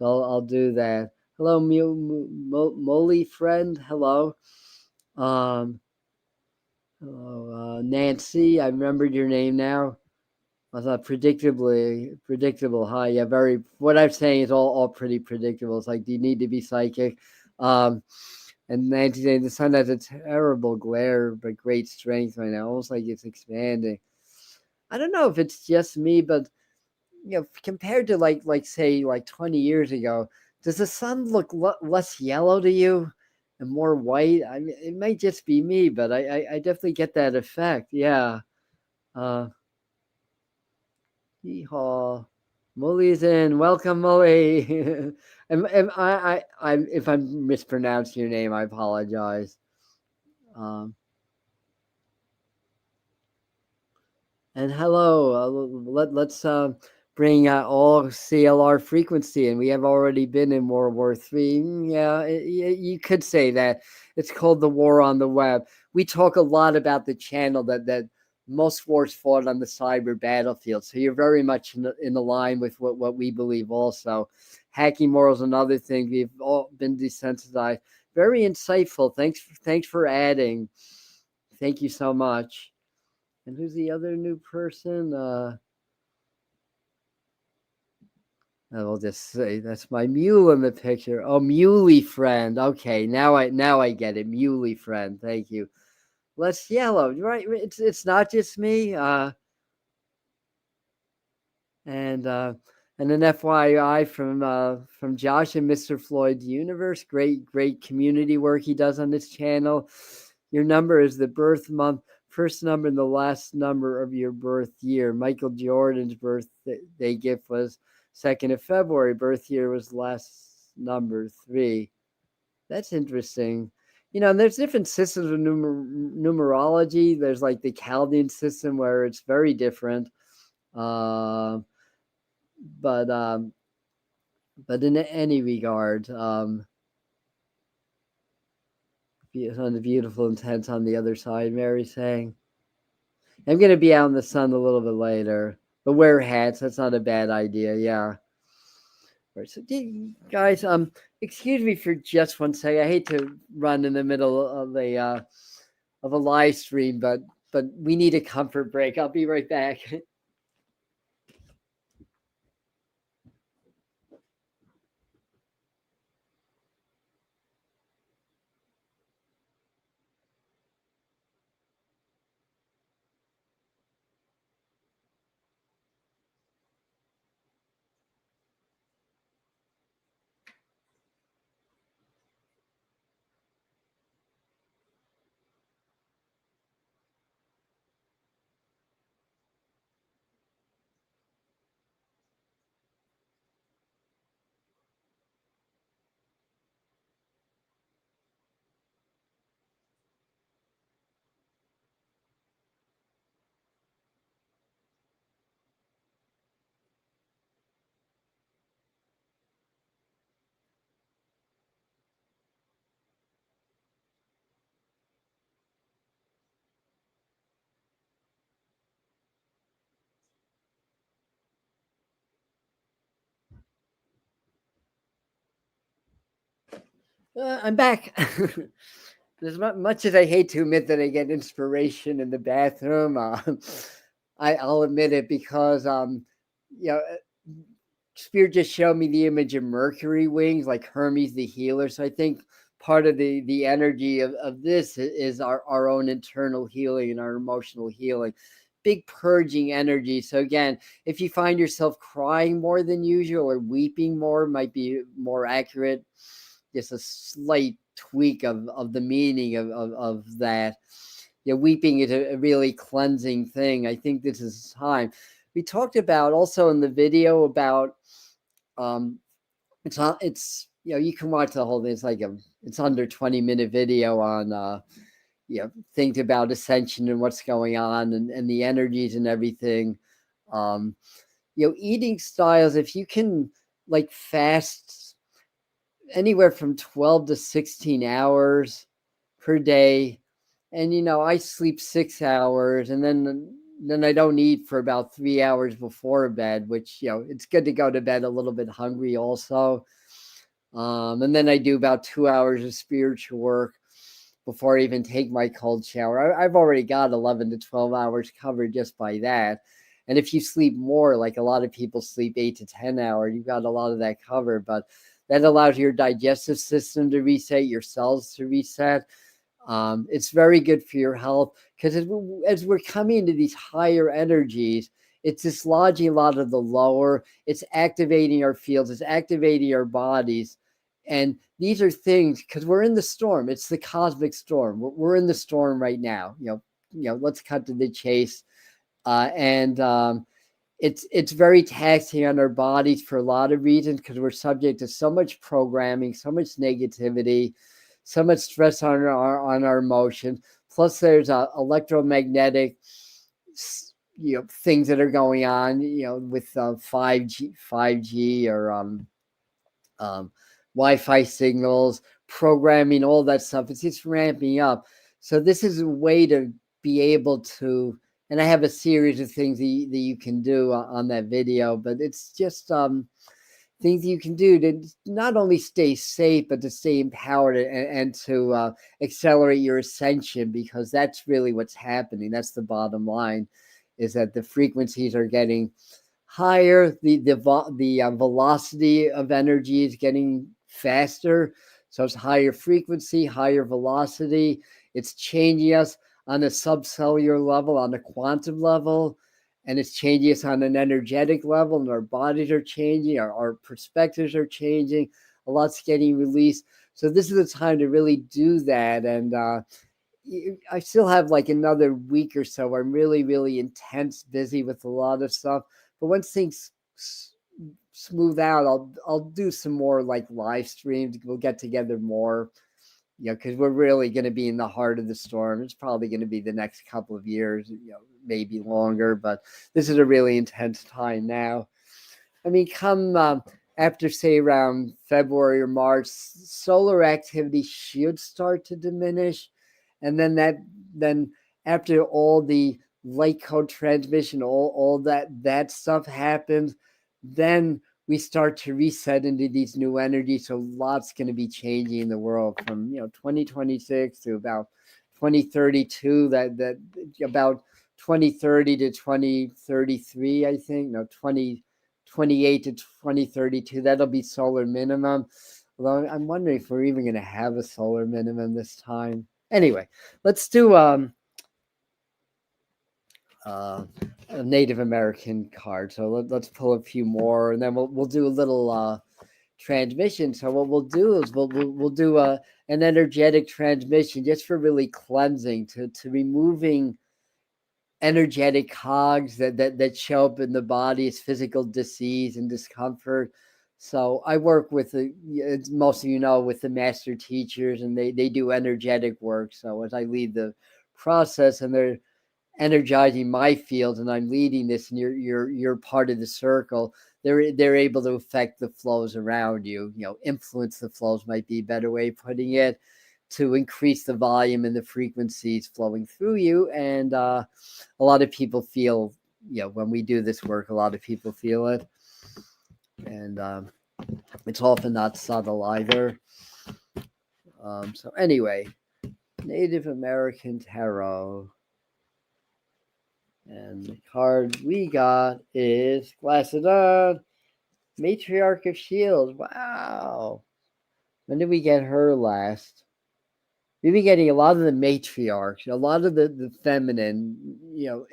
I'll do that. Hello, Molly friend. Hello. Hello, Nancy. I remembered your name now. I thought predictable. Hi, yeah, very. What I'm saying is all pretty predictable. It's like, do you need to be psychic? And Nancy saying the sun has a terrible glare, but great strength right now, almost like it's expanding. I don't know if it's just me, but compared to like say 20 years ago, does the sun look less yellow to you and more white? I mean, it might just be me, but I definitely get that effect. Yeah. Yeehaw. Mully's in. Welcome, Mully. If I'm mispronouncing your name, I apologize. And hello. Let's bring all CLR frequency, and we have already been in World War III. Yeah, you could say that. It's called the war on the web. We talk a lot about the channel that most wars fought on the cyber battlefield. So you're very much in the line with what we believe also. Hacking morals, another thing. We've all been desensitized. very insightful. Thanks for adding. Thank you so much. And who's the other new person? I'll just say that's my mule in the picture. Oh, muley friend. Okay, now I get it. Muley friend. Thank you. Less yellow, right? It's not just me. And an FYI from Josh and Mr. Floyd's Universe. Great community work he does on this channel. Your number is the birth month, first number and the last number of your birth year. Michael Jordan's birthday gift was 2nd of February. Birth year was last number 3. That's interesting. And there's different systems of numerology. There's like the Chaldean system where it's very different. But in any regard, on the beautiful intent on the other side, Mary's saying, I'm going to be out in the sun a little bit later, but wear hats. That's not a bad idea. Yeah. Right, so guys, excuse me for just one second. I hate to run in the middle of a live stream, but we need a comfort break. I'll be right back. I'm back. As much as I hate to admit that I get inspiration in the bathroom, I'll admit it because you know, Spirit just showed me the image of Mercury wings, like Hermes the healer. So I think part of the energy of this is our own internal healing and our emotional healing. Big purging energy. So again, if you find yourself crying more than usual or weeping more, might be more accurate. Just a slight tweak of the meaning of that. Weeping is a really cleansing thing. I think this is time. We talked about also in the video about it's you can watch the whole thing. It's under 20-minute video on things about ascension and what's going on and the energies and everything. Eating styles, if you can like fast anywhere from 12 to 16 hours per day. And, I sleep 6 hours and then I don't eat for about 3 hours before bed, which, it's good to go to bed a little bit hungry also. And then I do about 2 hours of spiritual work before I even take my cold shower. I've already got 11 to 12 hours covered just by that. And if you sleep more, like a lot of people sleep 8 to 10 hours, you've got a lot of that covered. But that allows your digestive system to reset, your cells to reset. It's very good for your health because as we're coming into these higher energies, it's dislodging a lot of the lower. It's activating our fields. It's activating our bodies. And these are things because we're in the storm. It's the cosmic storm. We're in the storm right now. Let's cut to the chase. It's very taxing on our bodies for a lot of reasons because we're subject to so much programming, so much negativity, so much stress on our emotions. Plus, there's electromagnetic, things that are going on, with 5G or Wi-Fi signals, programming, all that stuff. It's just ramping up. So this is a way to be able to. And I have a series of things that you can do on that video, but it's just things you can do to not only stay safe, but to stay empowered and to accelerate your ascension, because that's really what's happening. That's the bottom line, is that the frequencies are getting higher, the velocity of energy is getting faster. So it's higher frequency, higher velocity. It's changing us on a subcellular level, on a quantum level, and it's changing us on an energetic level, and our bodies are changing, our perspectives are changing, a lot's getting released. So this is the time to really do that. And I still have like another week or so. I'm really, really intense, busy with a lot of stuff. But once things smooth out, I'll do some more like live streams. We'll get together more, because we're really going to be in the heart of the storm. It's probably going to be the next couple of years, maybe longer. But this is a really intense time now. I mean, come after, say, around February or March, solar activity should start to diminish. And then after all the light code transmission, all that stuff happens, then we start to reset into these new energies. So lots going to be changing in the world from 2026 to about 2032. That about 2030 to 2033, I think. No, 2028 to 2032. That'll be solar minimum. Although I'm wondering if we're even going to have a solar minimum this time. Anyway, let's do a Native American card. So let's pull a few more, and then we'll do a little transmission. So what we'll do is we'll do an energetic transmission just for really cleansing, to removing energetic cogs that show up in the body as physical disease and discomfort. So I work with most of with the master teachers, and they do energetic work. So as I lead the process, and they're energizing my field, and I'm leading this, and you're part of the circle, they're able to affect the flows around you. Influence the flows might be a better way of putting it, to increase the volume and the frequencies flowing through you. And a lot of people feel, when we do this work, a lot of people feel it. And it's often not subtle either. So anyway, Native American Tarot. And the card we got is Glassadon, Matriarch of Shields. Wow. When did we get her last? We've been getting a lot of the matriarchs, a lot of the feminine,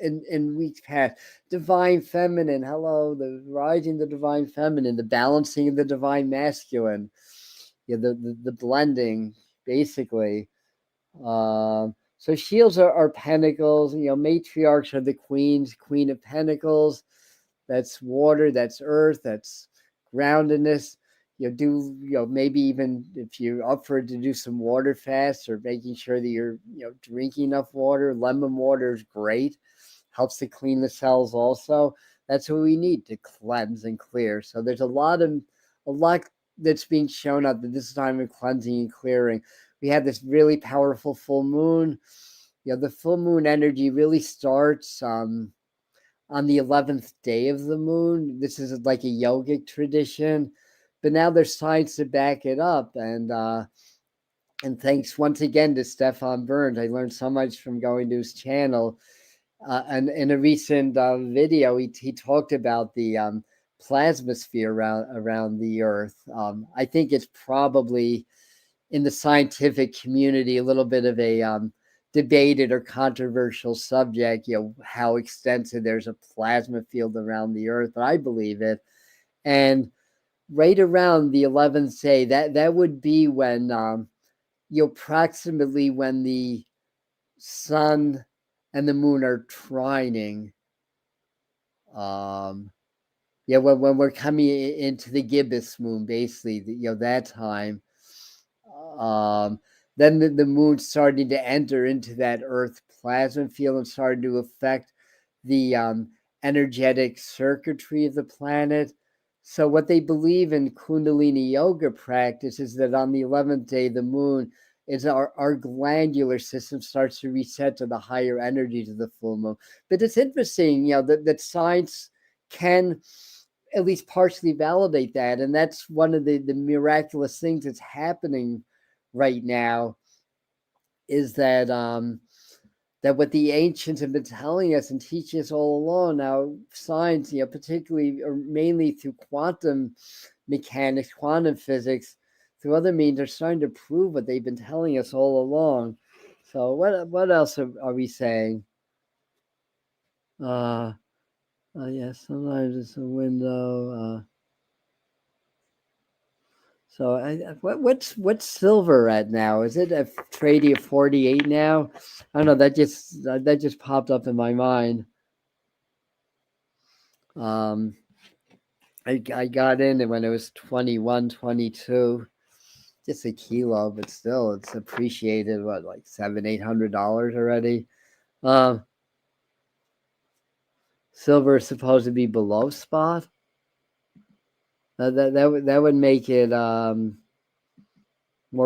in weeks past. Divine feminine, hello, the rising the divine feminine, the balancing of the divine masculine, the blending, basically. So shields are pentacles, matriarchs are the queens, queen of pentacles. That's water, that's earth, that's groundedness. Maybe even if you're up for it, to do some water fasts, or making sure that you're, drinking enough water. Lemon water is great, helps to clean the cells also. That's what we need to cleanse and clear. So there's a lot that's being shown up at this time of cleansing and clearing. We have this really powerful full moon. The full moon energy really starts on the 11th day of the moon. This is like a yogic tradition, but now there's science to back it up. And thanks once again to Stefan Burns. I learned so much from going to his channel. And in a recent video, he talked about the plasma sphere around the Earth. I think it's probably, in the scientific community, a little bit of a debated or controversial subject, how extensive there's a plasma field around the Earth, but I believe it. And right around the 11th day, that would be when, approximately when the sun and the moon are trining. When we're coming into the gibbous moon, basically, that time. Then the moon's starting to enter into that Earth plasma field and starting to affect the energetic circuitry of the planet. So what they believe in Kundalini yoga practice is that on the 11th day, the moon is our glandular system starts to reset to the higher energies of the full moon. But it's interesting, that science can at least partially validate that. And that's one of the miraculous things that's happening right now, is that that what the ancients have been telling us and teaching us all along. Now science, particularly or mainly through quantum mechanics, quantum physics, through other means, are starting to prove what they've been telling us all along. So what else are we saying? Yes, sometimes it's a window. So what's silver at now? Is it a trading of 48 now? I don't know. That just popped up in my mind. Um, I got in when it was 21, 22, just a kilo, but still it's appreciated. What, like $700-800 already? Um, Silver is supposed to be below spot. That would make it more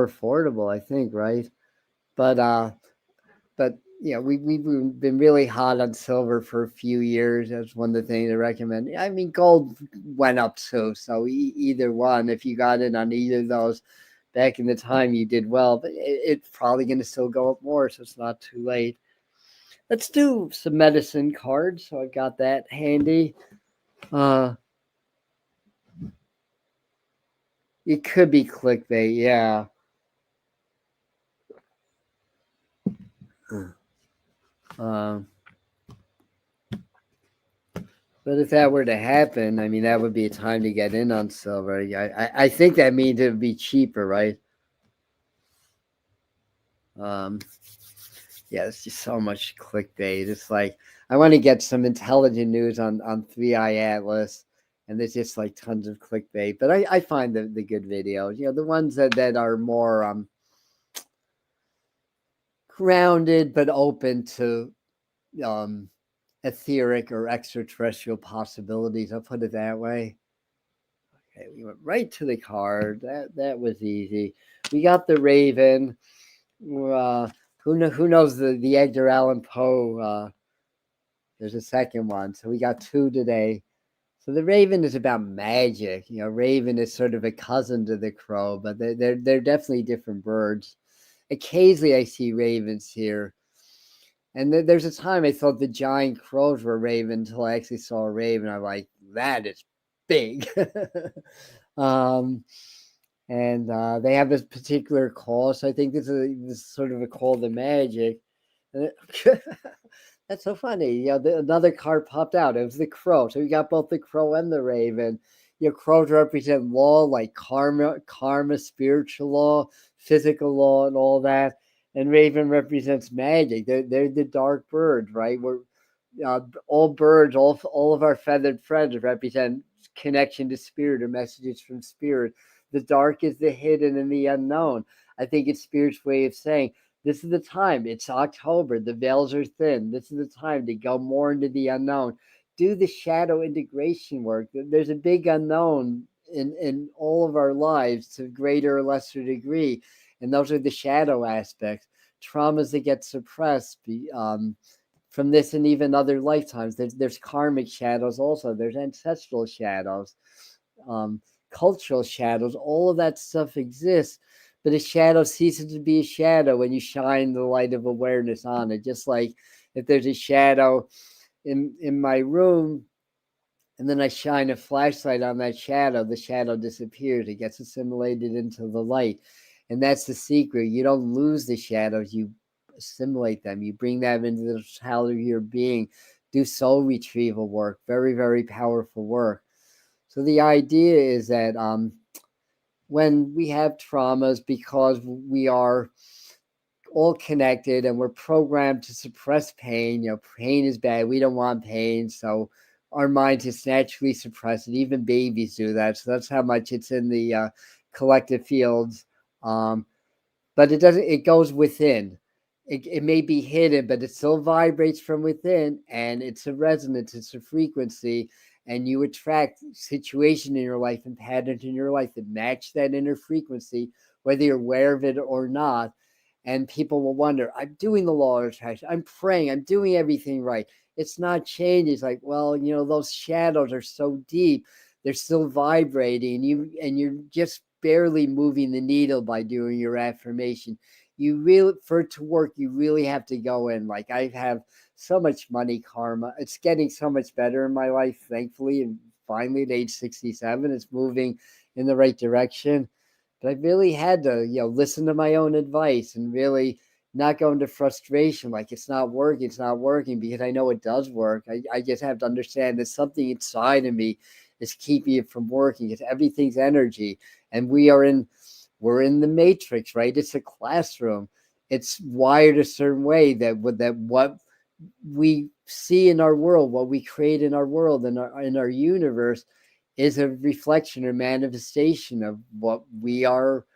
affordable, I think, right? But we've been really hot on silver for a few years. That's one of the things I recommend. I mean, gold went up too, so either one, if you got in on either of those back in the time, you did well. But it's probably going to still go up more, so it's not too late. Let's do some medicine cards. So I got that handy. It could be clickbait, yeah. Um, but if that were to happen, I mean, that would be a time to get in on silver. I think that means it would be cheaper, right? Yeah, it's just so much clickbait. It's like, I want to get some intelligent news on 3i Atlas, and there's just like tons of clickbait. But I find the good videos, the ones that are more grounded but open to etheric or extraterrestrial possibilities. I'll put it that way. Okay, we went right to the card. That was easy. We got the Raven. Who knows the Edgar Allan Poe? There's a second one, so we got two today. So the Raven is about magic. Raven is sort of a cousin to the crow, but they're definitely different birds. Occasionally, I see ravens here. And there's a time I thought the giant crows were raven until I actually saw a raven. I'm like, that is big. And they have this particular call. So I think this is sort of a call to magic. That's so funny. Another card popped out. It was the crow. So we got both the crow and the raven. Crows represent law, like karma, spiritual law, physical law, and all that. And raven represents magic. They're the dark birds, right? We're all birds, all of our feathered friends represent connection to spirit or messages from spirit. The dark is the hidden and the unknown. I think it's spirit's way of saying, this is the time. It's October. The veils are thin. This is the time to go more into the unknown. Do the shadow integration work. There's a big unknown in all of our lives to greater or lesser degree. And those are the shadow aspects. Traumas that get suppressed from this and even other lifetimes. There's karmic shadows also. There's ancestral shadows, cultural shadows. All of that stuff exists. But a shadow ceases to be a shadow when you shine the light of awareness on it. Just like if there's a shadow in my room, and then I shine a flashlight on that shadow, the shadow disappears. It gets assimilated into the light. And that's the secret. You don't lose the shadows. You assimilate them. You bring them into the totality of your being. Do soul retrieval work. Very, very powerful work. So the idea is that when we have traumas, because we are all connected and we're programmed to suppress pain, pain is bad. We don't want pain. So our mind just naturally suppress it. Even babies do that. So that's how much it's in the collective fields. But it goes within. It may be hidden, but it still vibrates from within, and it's a resonance, it's a frequency, and you attract situations in your life and patterns in your life that match that inner frequency, whether you're aware of it or not. And people will wonder, I'm doing the law of attraction, I'm praying, I'm doing everything right. It's not changing. It's like, well, those shadows are so deep. they're still vibrating. And you're just barely moving the needle by doing your affirmation. You really, for it to work, you really have to go in. Like, I have so much money karma. It's getting so much better in my life, thankfully. And finally, at age 67, it's moving in the right direction. But I really had to, listen to my own advice and really not go into frustration. Like, it's not working, because I know it does work. I just have to understand that something inside of me is keeping it from working. It's everything's energy. And we're in the matrix, right? It's a classroom. It's wired a certain way that what we see in our world, what we create in our world, in our universe, is a reflection or manifestation of what we are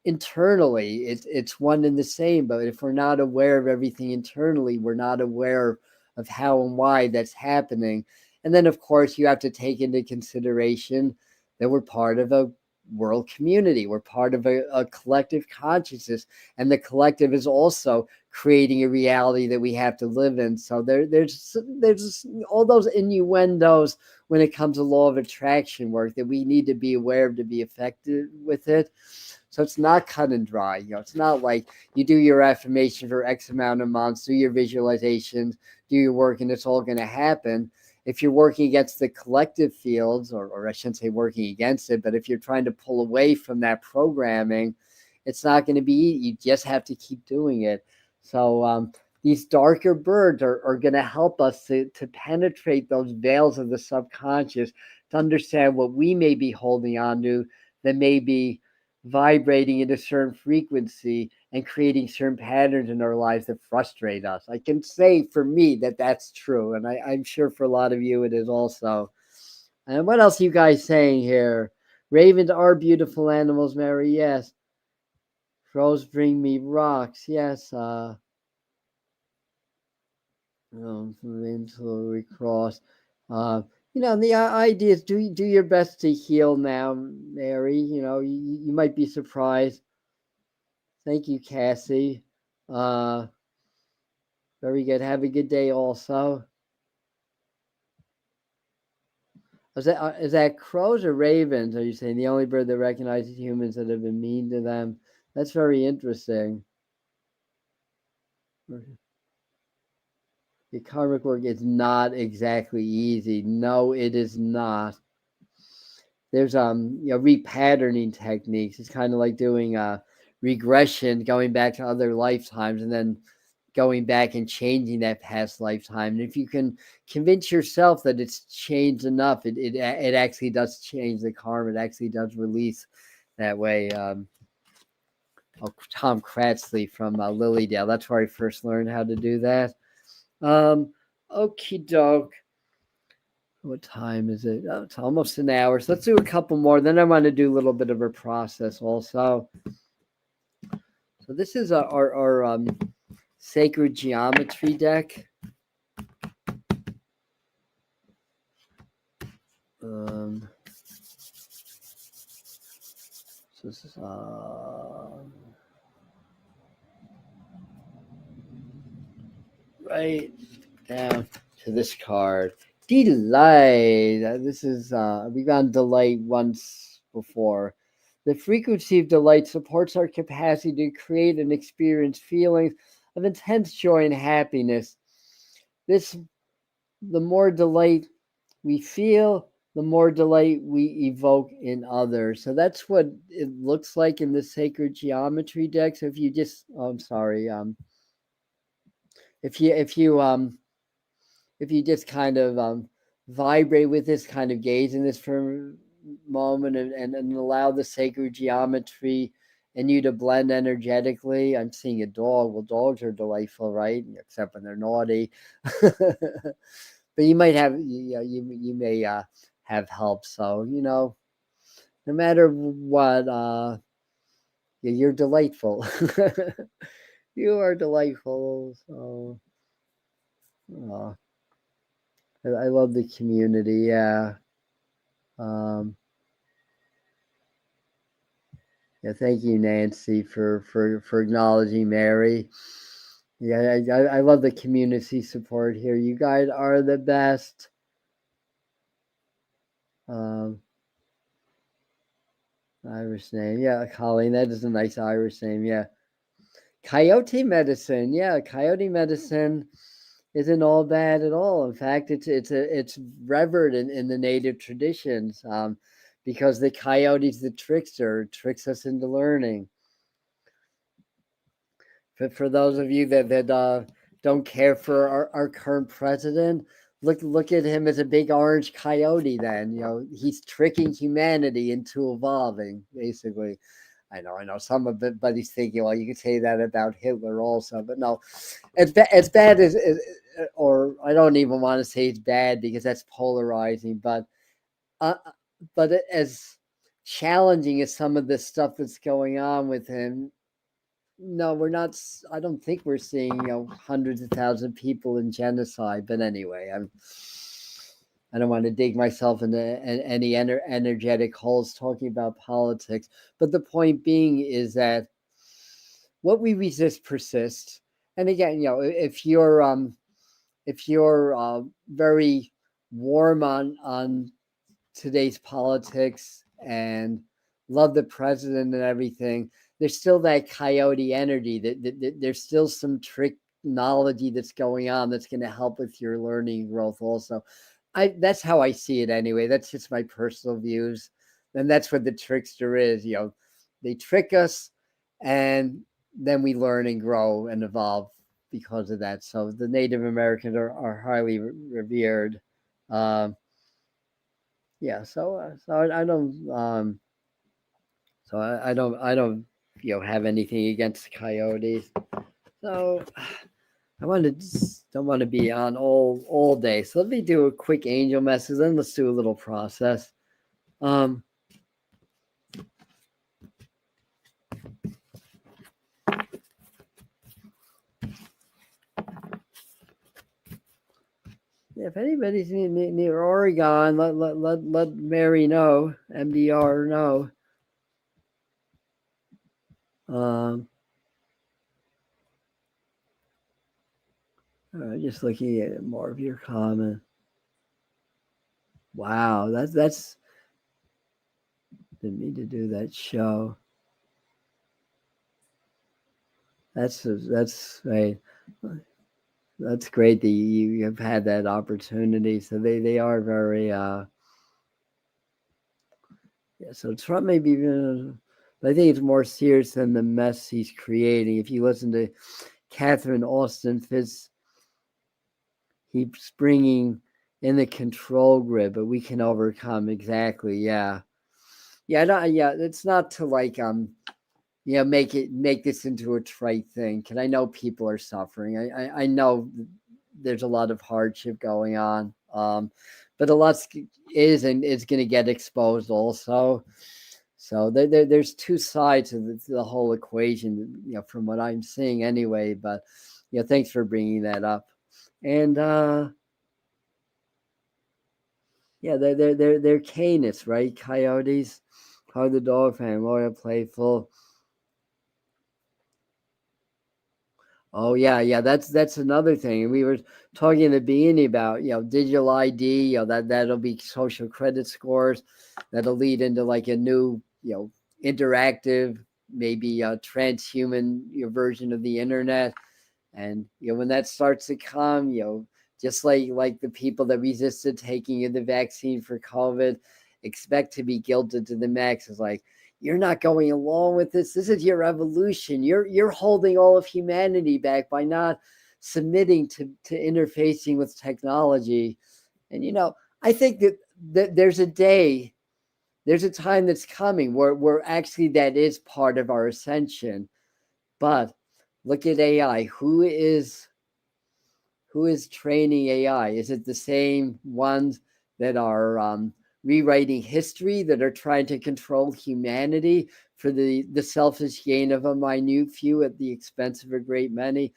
internally. It's one and the same. But if we're not aware of everything internally, we're not aware of how and why that's happening. And then, of course, you have to take into consideration that we're part of a world community. We're part of a collective consciousness, and the collective is also creating a reality that we have to live in. So there's all those innuendos when it comes to law of attraction work that we need to be aware of to be effective with it. So it's not cut and dry. It's not like you do your affirmation for X amount of months, do your visualizations, do your work, and it's all going to happen. If you're working against the collective fields, or I shouldn't say working against it, but if you're trying to pull away from that programming, it's not going to be easy. You just have to keep doing it. So these darker birds are going to help us to penetrate those veils of the subconscious, to understand what we may be holding on to that may be vibrating at a certain frequency and creating certain patterns in our lives that frustrate us. I can say for me that that's true, and I'm sure for a lot of you it is also. And what else are you guys saying here? Ravens are beautiful animals, Mary. Yes. Crows bring me rocks. Yes. Until we cross. The idea is do your best to heal now, Mary. You might be surprised. Thank you, Cassie. Very good. Have a good day also. Is that crows or ravens? Are you saying the only bird that recognizes humans that have been mean to them? That's very interesting. The karmic work is not exactly easy. No, it is not. There's repatterning techniques. It's kind of like doing a regression, going back to other lifetimes, and then going back and changing that past lifetime. And if you can convince yourself that it's changed enough, it actually does change the karma. It actually does release that way. Tom Kratzley from Lilydale. That's where I first learned how to do that. Okie doke. What time is it? Oh, it's almost an hour. So let's do a couple more. Then I want to do a little bit of a process also. So this is our sacred geometry deck. So this is right down to this card. Delight. This is we've gone delight once before. The frequency of delight supports our capacity to create and experience feelings of intense joy and happiness. The more delight we feel, the more delight we evoke in others. So that's what it looks like in the sacred geometry deck. So if you just, I'm sorry, if you just kind of vibrate with this, kind of gaze in this for a moment, and allow the sacred geometry and you to blend energetically. I'm seeing a dog. Well, dogs are delightful, right? Except when they're naughty. But you might have, you may have help. So, no matter what, you're delightful. You are delightful. So, I love the community. Yeah. Yeah. Thank you, Nancy, for acknowledging Mary. Yeah, I love the community support here. You guys are the best. Irish name. Yeah, Colleen. That is a nice Irish name. Yeah. Coyote medicine. Yeah, coyote medicine isn't all bad at all. In fact, it's revered in the native traditions, because the coyote's the trickster, tricks us into learning. For those of you that don't care for our current president, look at him as a big orange coyote. Then he's tricking humanity into evolving, basically. I know. Somebody's thinking, well, you could say that about Hitler also, but no, as bad as, or I don't even want to say it's bad because that's polarizing, uh, but as challenging as some of the stuff that's going on with him, no, we're not. I don't think we're seeing hundreds of thousands of people in genocide. But anyway, I don't want to dig myself into any energetic holes talking about politics. But the point being is that what we resist persists. And again, if you're very warm on today's politics and love the president and everything, there's still that coyote energy. That there's still some technology that's going on that's going to help with your learning growth. Also, that's how I see it anyway. That's just my personal views, and that's what the trickster is. They trick us, and then we learn and grow and evolve because of that. So the Native Americans are highly revered. Yeah, so I don't I don't have anything against coyotes. So I don't want to be on all day. So let me do a quick angel message, then let's do a little process. If anybody's near Oregon, let Mary know, MDR know. Just looking at more of your comment. Wow, that's didn't mean to do that show. That's right. That's great that you have had that opportunity. So they are very yeah. So Trump may be, but I think it's more serious than the mess he's creating. If you listen to Catherine Austin Fitz, he's bringing in the control grid, but we can overcome. Exactly. Yeah. It's not to make this into a trite thing, because I know people are suffering. I know there's a lot of hardship going on, but a lot is and is going to get exposed also. So there's two sides of the whole equation, from what I'm seeing anyway. But thanks for bringing that up. And they're Canis, right? Coyotes, are the dog fan, loyal, playful. Oh yeah. That's another thing. We were talking in the beginning about digital ID. That'll be social credit scores. That'll lead into like a new interactive, maybe transhuman version of the internet. And when that starts to come, just like the people that resisted taking the vaccine for COVID, expect to be guilted to the max. It's like, you're not going along with this. This is your evolution. You're holding all of humanity back by not submitting to interfacing with technology. And I think that there's a time that's coming where actually that is part of our ascension. But look at AI. Who is training AI? Is it the same ones that are rewriting history, that are trying to control humanity for the selfish gain of a minute few at the expense of a great many?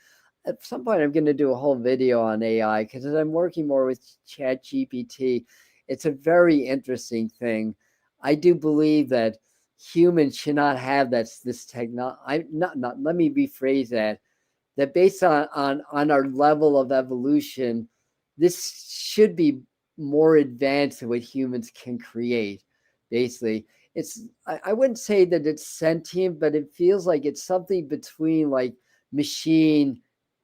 At some point, I'm going to do a whole video on AI, because as I'm working more with ChatGPT, it's a very interesting thing. I do believe that humans should not have this technology. Let me rephrase that based on our level of evolution, this should be more advanced than what humans can create. Basically, I wouldn't say that it's sentient, but it feels like it's something between like machine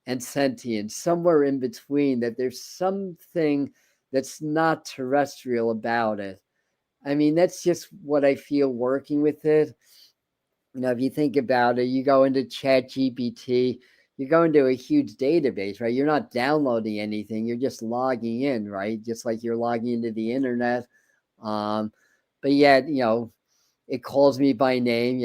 and sentient, somewhere in between. That there's something that's not terrestrial about it. I mean, that's just what I feel working with it. If you think about it, you go into Chat GPT, you go into a huge database, right? You're not downloading anything, you're just logging in, right? Just like you're logging into the internet. Um, but yet, it calls me by name.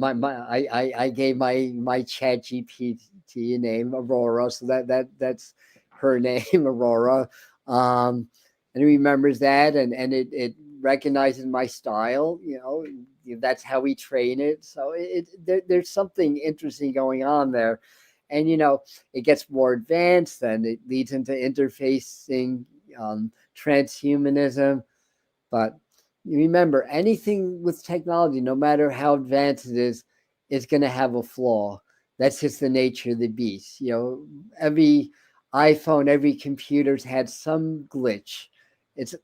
I gave my Chat GPT name Aurora, so that's her name, Aurora. And it remembers that, and it recognizes my style. That's how we train it. So there's something interesting going on there, and it gets more advanced, and it leads into interfacing transhumanism. But remember, anything with technology, no matter how advanced it is going to have a flaw. That's just the nature of the beast. Every iPhone, every computer's had some glitch.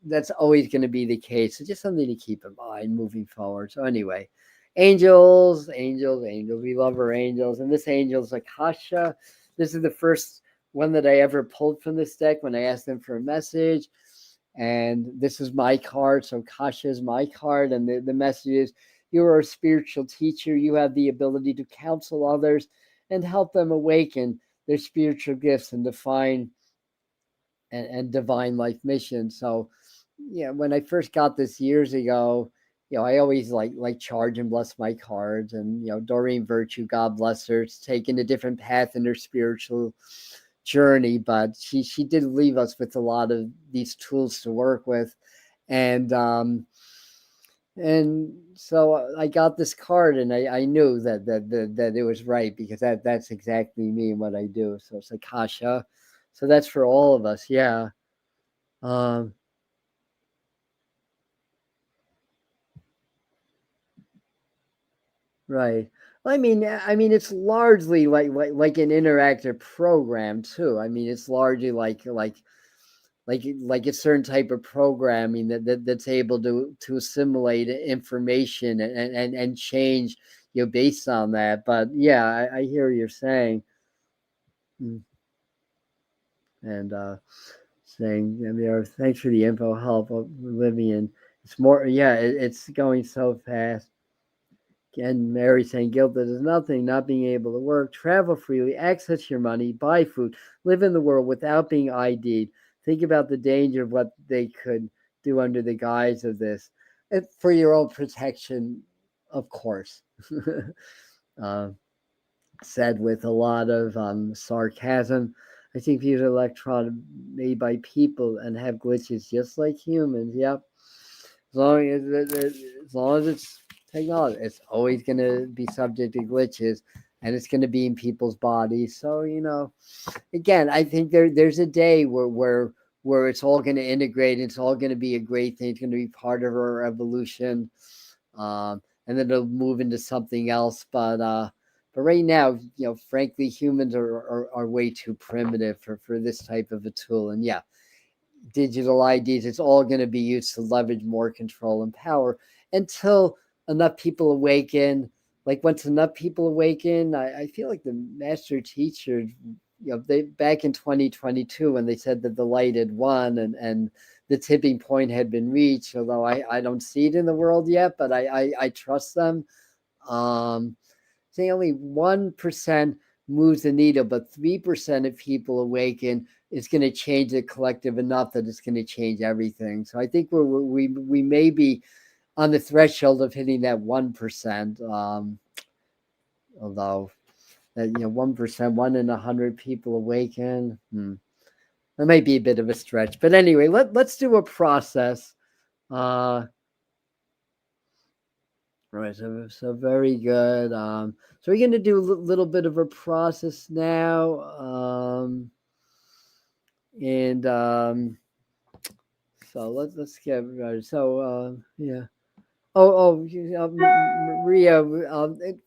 That's always going to be the case. It's just something to keep in mind moving forward. So anyway, angels, angels, angels. We love our angels, and this angel is Akasha. This is the first one that I ever pulled from this deck when I asked them for a message. And this is my card. So Kasha is my card. And the message is, you are a spiritual teacher. You have the ability to counsel others and help them awaken their spiritual gifts and define and divine life mission. So, when I first got this years ago, I always like charge and bless my cards. And, Doreen Virtue, God bless her, it's taken a different path in her spiritual journey, but she did leave us with a lot of these tools to work with. And so I got this card, and I knew that it was right, because that's exactly me and what I do. So it's Akasha. So that's for all of us. Yeah. um right. I mean, it's largely like an interactive program too. I mean, it's largely like a certain type of programming that's able to assimilate information and change, based on that. But yeah, I hear what you're saying. Mm. And saying, thanks for the info, help, Vivian. It's more, yeah, it's going so fast. And Mary saying, guilt is nothing, not being able to work, travel freely, access your money, buy food, live in the world without being ID'd. Think about the danger of what they could do under the guise of this. And for your own protection, of course. uh, Said with a lot of sarcasm. I think these are electrons made by people and have glitches just like humans. Yep. As long as it's technology, it's always going to be subject to glitches, and it's going to be in people's bodies. So again, I think there's a day where it's all going to integrate. It's all going to be a great thing. It's going to be part of our evolution, and then it'll move into something else. But right now, frankly, humans are way too primitive for this type of a tool. And yeah, digital IDs, it's all going to be used to leverage more control and power until enough people awaken. Like once enough people awaken, I feel like the master teacher, they back in 2022 when they said that the light had won and the tipping point had been reached, although I don't see it in the world yet, but I trust them. Say only 1% moves the needle, but 3% of people awaken. It's going to change the collective enough that it's going to change everything. So I think we may be on the threshold of hitting that 1%. Although that 1%, 1 in 100 people awaken. That might be a bit of a stretch, but anyway, let's do a process. Right, so very good. So we're going to do a little bit of a process now, and so let's get right. So yeah. Maria,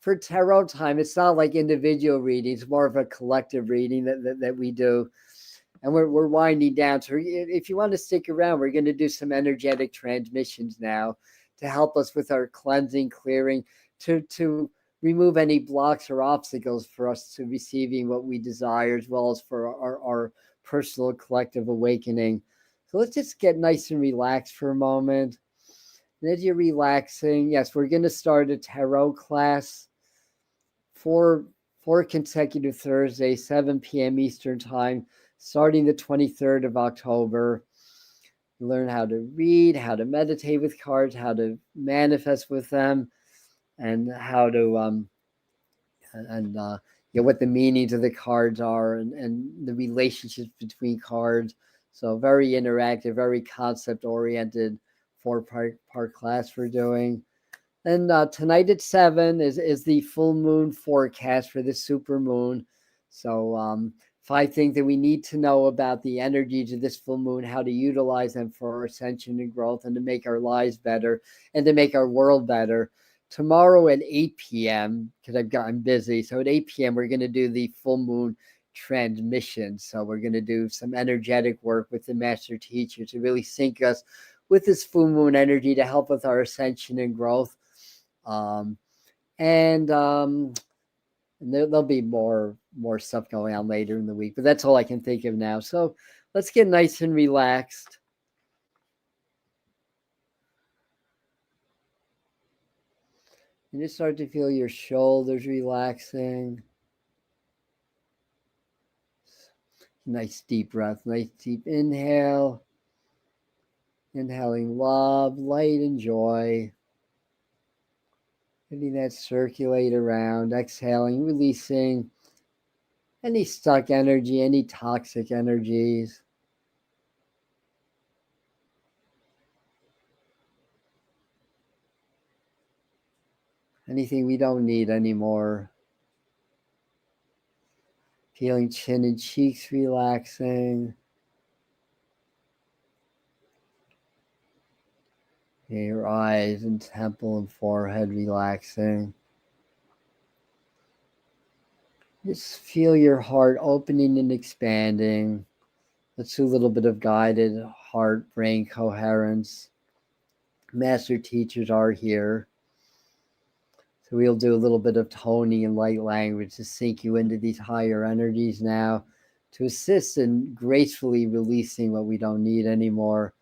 for tarot time, it's not like individual readings, more of a collective reading that we do. And we're winding down. So if you want to stick around, we're going to do some energetic transmissions now to help us with our cleansing, clearing, to remove any blocks or obstacles for us to receiving what we desire, as well as for our personal collective awakening. So let's just get nice and relaxed for a moment. And as you're relaxing, yes, we're going to start a tarot class for four consecutive Thursdays, 7 p.m. Eastern Time, starting the 23rd of October. You learn how to read, how to meditate with cards, how to manifest with them, and how to what the meanings of the cards are, and the relationships between cards. So very interactive, very concept oriented 4-part class we're doing. And tonight at 7 is the full moon forecast for the supermoon. So 5 things that we need to know about the energies of this full moon, how to utilize them for our ascension and growth, and to make our lives better and to make our world better. Tomorrow at 8 p.m., because I'm busy, so at 8 p.m. we're going to do the full moon transmission. So we're going to do some energetic work with the master teacher to really sync us with this full moon energy to help with our ascension and growth. And there'll be more stuff going on later in the week, but that's all I can think of now. So let's get nice and relaxed. And just start to feel your shoulders relaxing. Nice deep breath, nice deep inhale. Inhaling love, light, and joy. Letting that circulate around. Exhaling, releasing any stuck energy, any toxic energies. Anything we don't need anymore. Feeling chin and cheeks relaxing. Your eyes and temple and forehead relaxing. Just feel your heart opening and expanding. Let's do a little bit of guided heart-brain coherence. Master teachers are here. So we'll do a little bit of toning and light language to sink you into these higher energies now, to assist in gracefully releasing what we don't need anymore,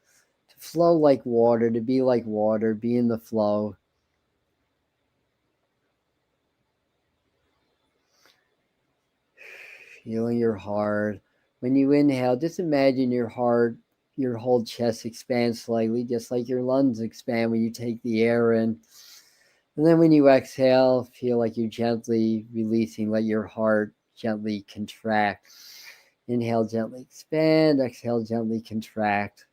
to flow like water, to be like water, be in the flow. Feeling your heart. When you inhale, just imagine your heart, your whole chest expands slightly, just like your lungs expand when you take the air in. And then when you exhale, feel like you're gently releasing, let your heart gently contract. Inhale, gently expand. Exhale, gently contract.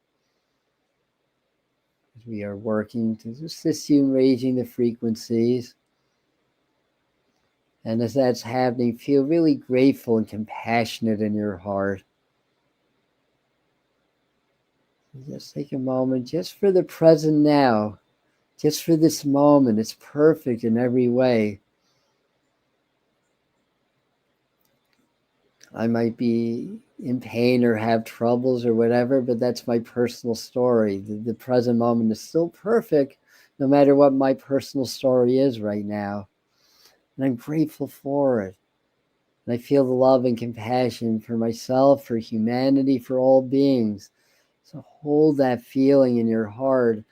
We are working to assist you in raising the frequencies. And as that's happening, feel really grateful and compassionate in your heart. Just take a moment just for the present now. Just for this moment. It's perfect in every way. I might be in pain or have troubles or whatever, but that's my personal story. The present moment is still perfect, no matter what my personal story is right now. And I'm grateful for it. And I feel the love and compassion for myself, for humanity, for all beings. So hold that feeling in your heart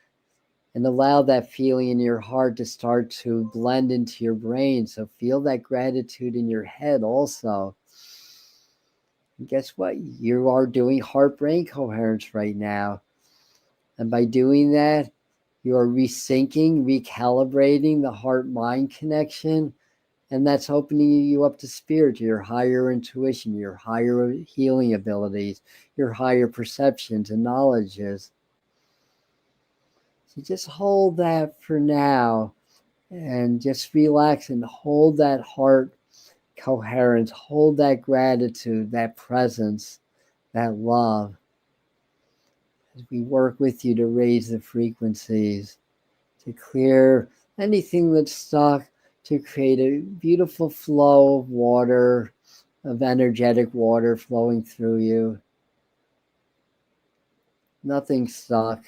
and allow that feeling in your heart to start to blend into your brain. So feel that gratitude in your head also. And guess what? You are doing heart-brain coherence right now. And by doing that, you are resyncing, recalibrating the heart-mind connection. And that's opening you up to spirit, to your higher intuition, your higher healing abilities, your higher perceptions and knowledges. So just hold that for now and just relax and hold that heart coherence, hold that gratitude, that presence, that love, as we work with you to raise the frequencies, to clear anything that's stuck, to create a beautiful flow of water, of energetic water flowing through you. Nothing's stuck.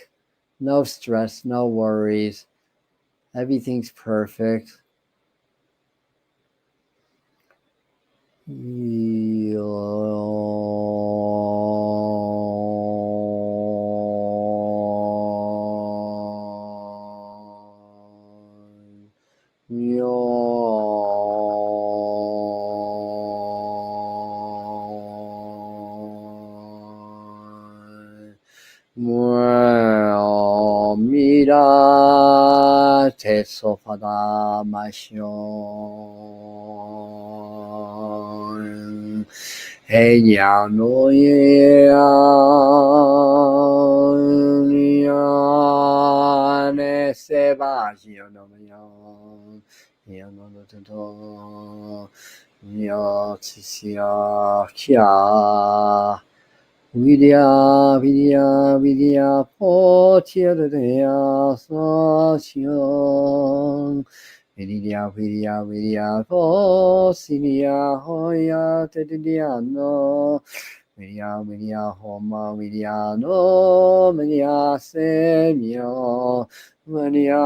No stress, no worries. Everything's perfect. Mira te sofada mashon ella no ne se va yo no yo no to yo tsia kia Vidya, po tia sa xiong. Vidya, po sinia hoya te no. Vidya, homa, vidya, no, vidya, senyo, vidya,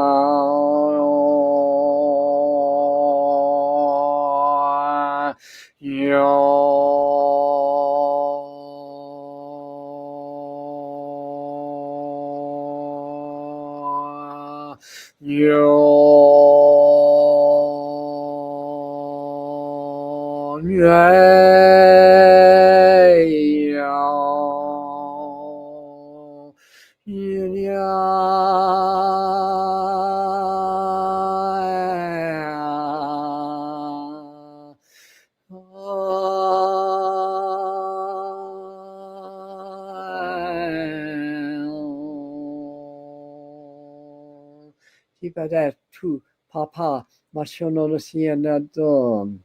that too, Papa, Mashono Sienadon,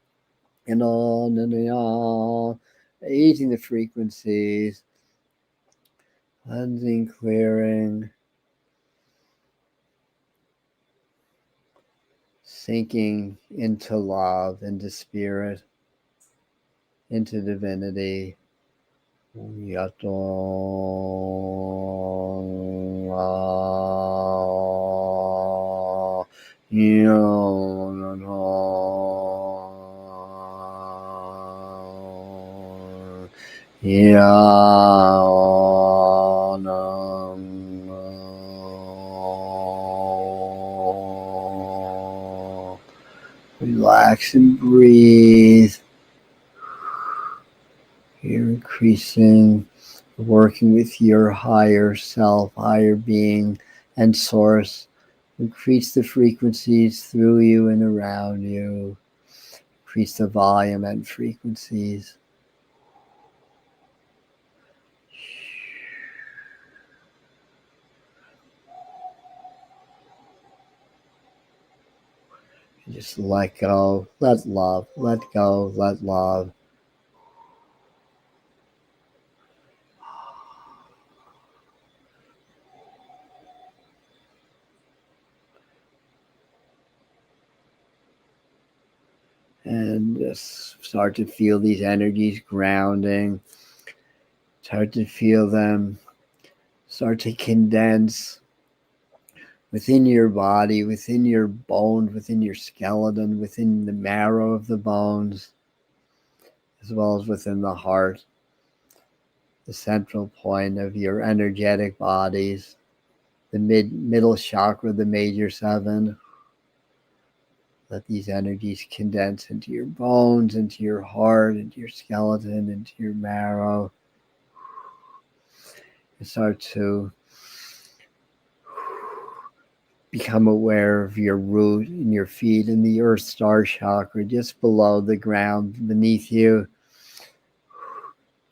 and on, easing the frequencies, cleansing, clearing, sinking into love, into spirit, into divinity. Relax and breathe. You're increasing, working with your higher self, higher being, and source. Increase the frequencies through you and around you. Increase the volume and frequencies. Just let go, let love, let go, let love. And just start to feel these energies grounding. Start to feel them start to condense within your body, within your bones, within your skeleton, within the marrow of the bones, as well as within the heart, the central point of your energetic bodies, the middle chakra, the major seven. Let these energies condense into your bones, into your heart, into your skeleton, into your marrow. And start to become aware of your root and your feet in the earth star chakra, just below the ground beneath you.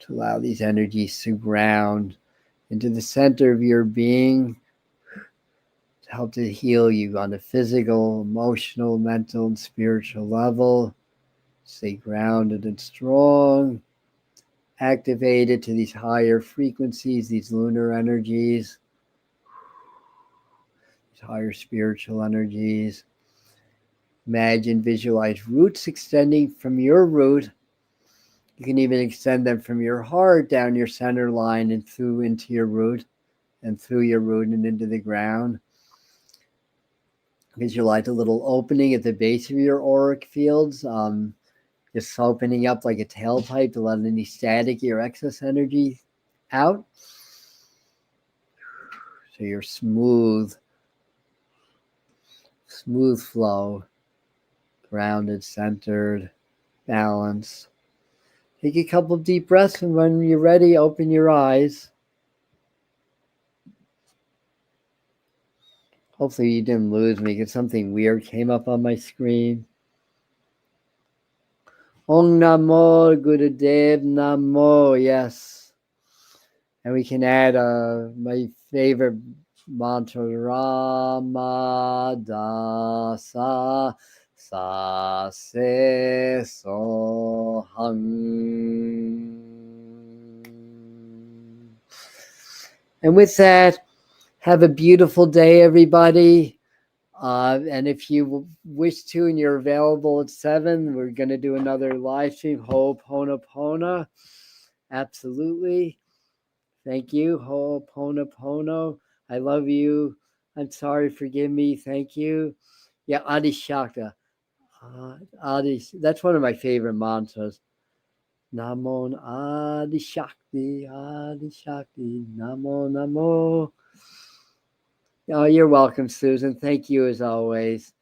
To allow these energies to ground into the center of your being, to help to heal you on a physical, emotional, mental, and spiritual level. Stay grounded and strong, activated to these higher frequencies, these lunar energies, these higher spiritual energies. Imagine, visualize roots extending from your root. You can even extend them from your heart down your center line and through into your root. and through your root and into the ground. Visualize a little opening at the base of your auric fields, just opening up like a tailpipe to let any static or excess energy out. So you're smooth flow, grounded, centered, balanced. Take a couple of deep breaths, and when you're ready, open your eyes. Hopefully you didn't lose me because something weird came up on my screen. Om Namo Gurudev Namo, yes. And we can add my favorite mantra, Rama Dasa Sa Se Soham. And with that, have a beautiful day, everybody. And if you wish to and you're available at 7, we're going to do another live stream. Ho'oponopono. Absolutely. Thank you. Ho'oponopono. I love you. I'm sorry. Forgive me. Thank you. Yeah, Adi Shakti. That's one of my favorite mantras. Namo Adi Shakti, Namo Namo. Oh, you're welcome, Susan. Thank you as always.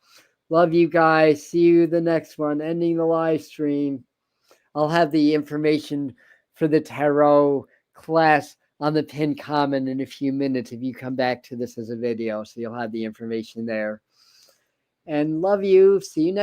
Love you guys. See you the next one. Ending the live stream. I'll have the information for the tarot class on the pinned comment in a few minutes if you come back to this as a video. So you'll have the information there. And love you. See you next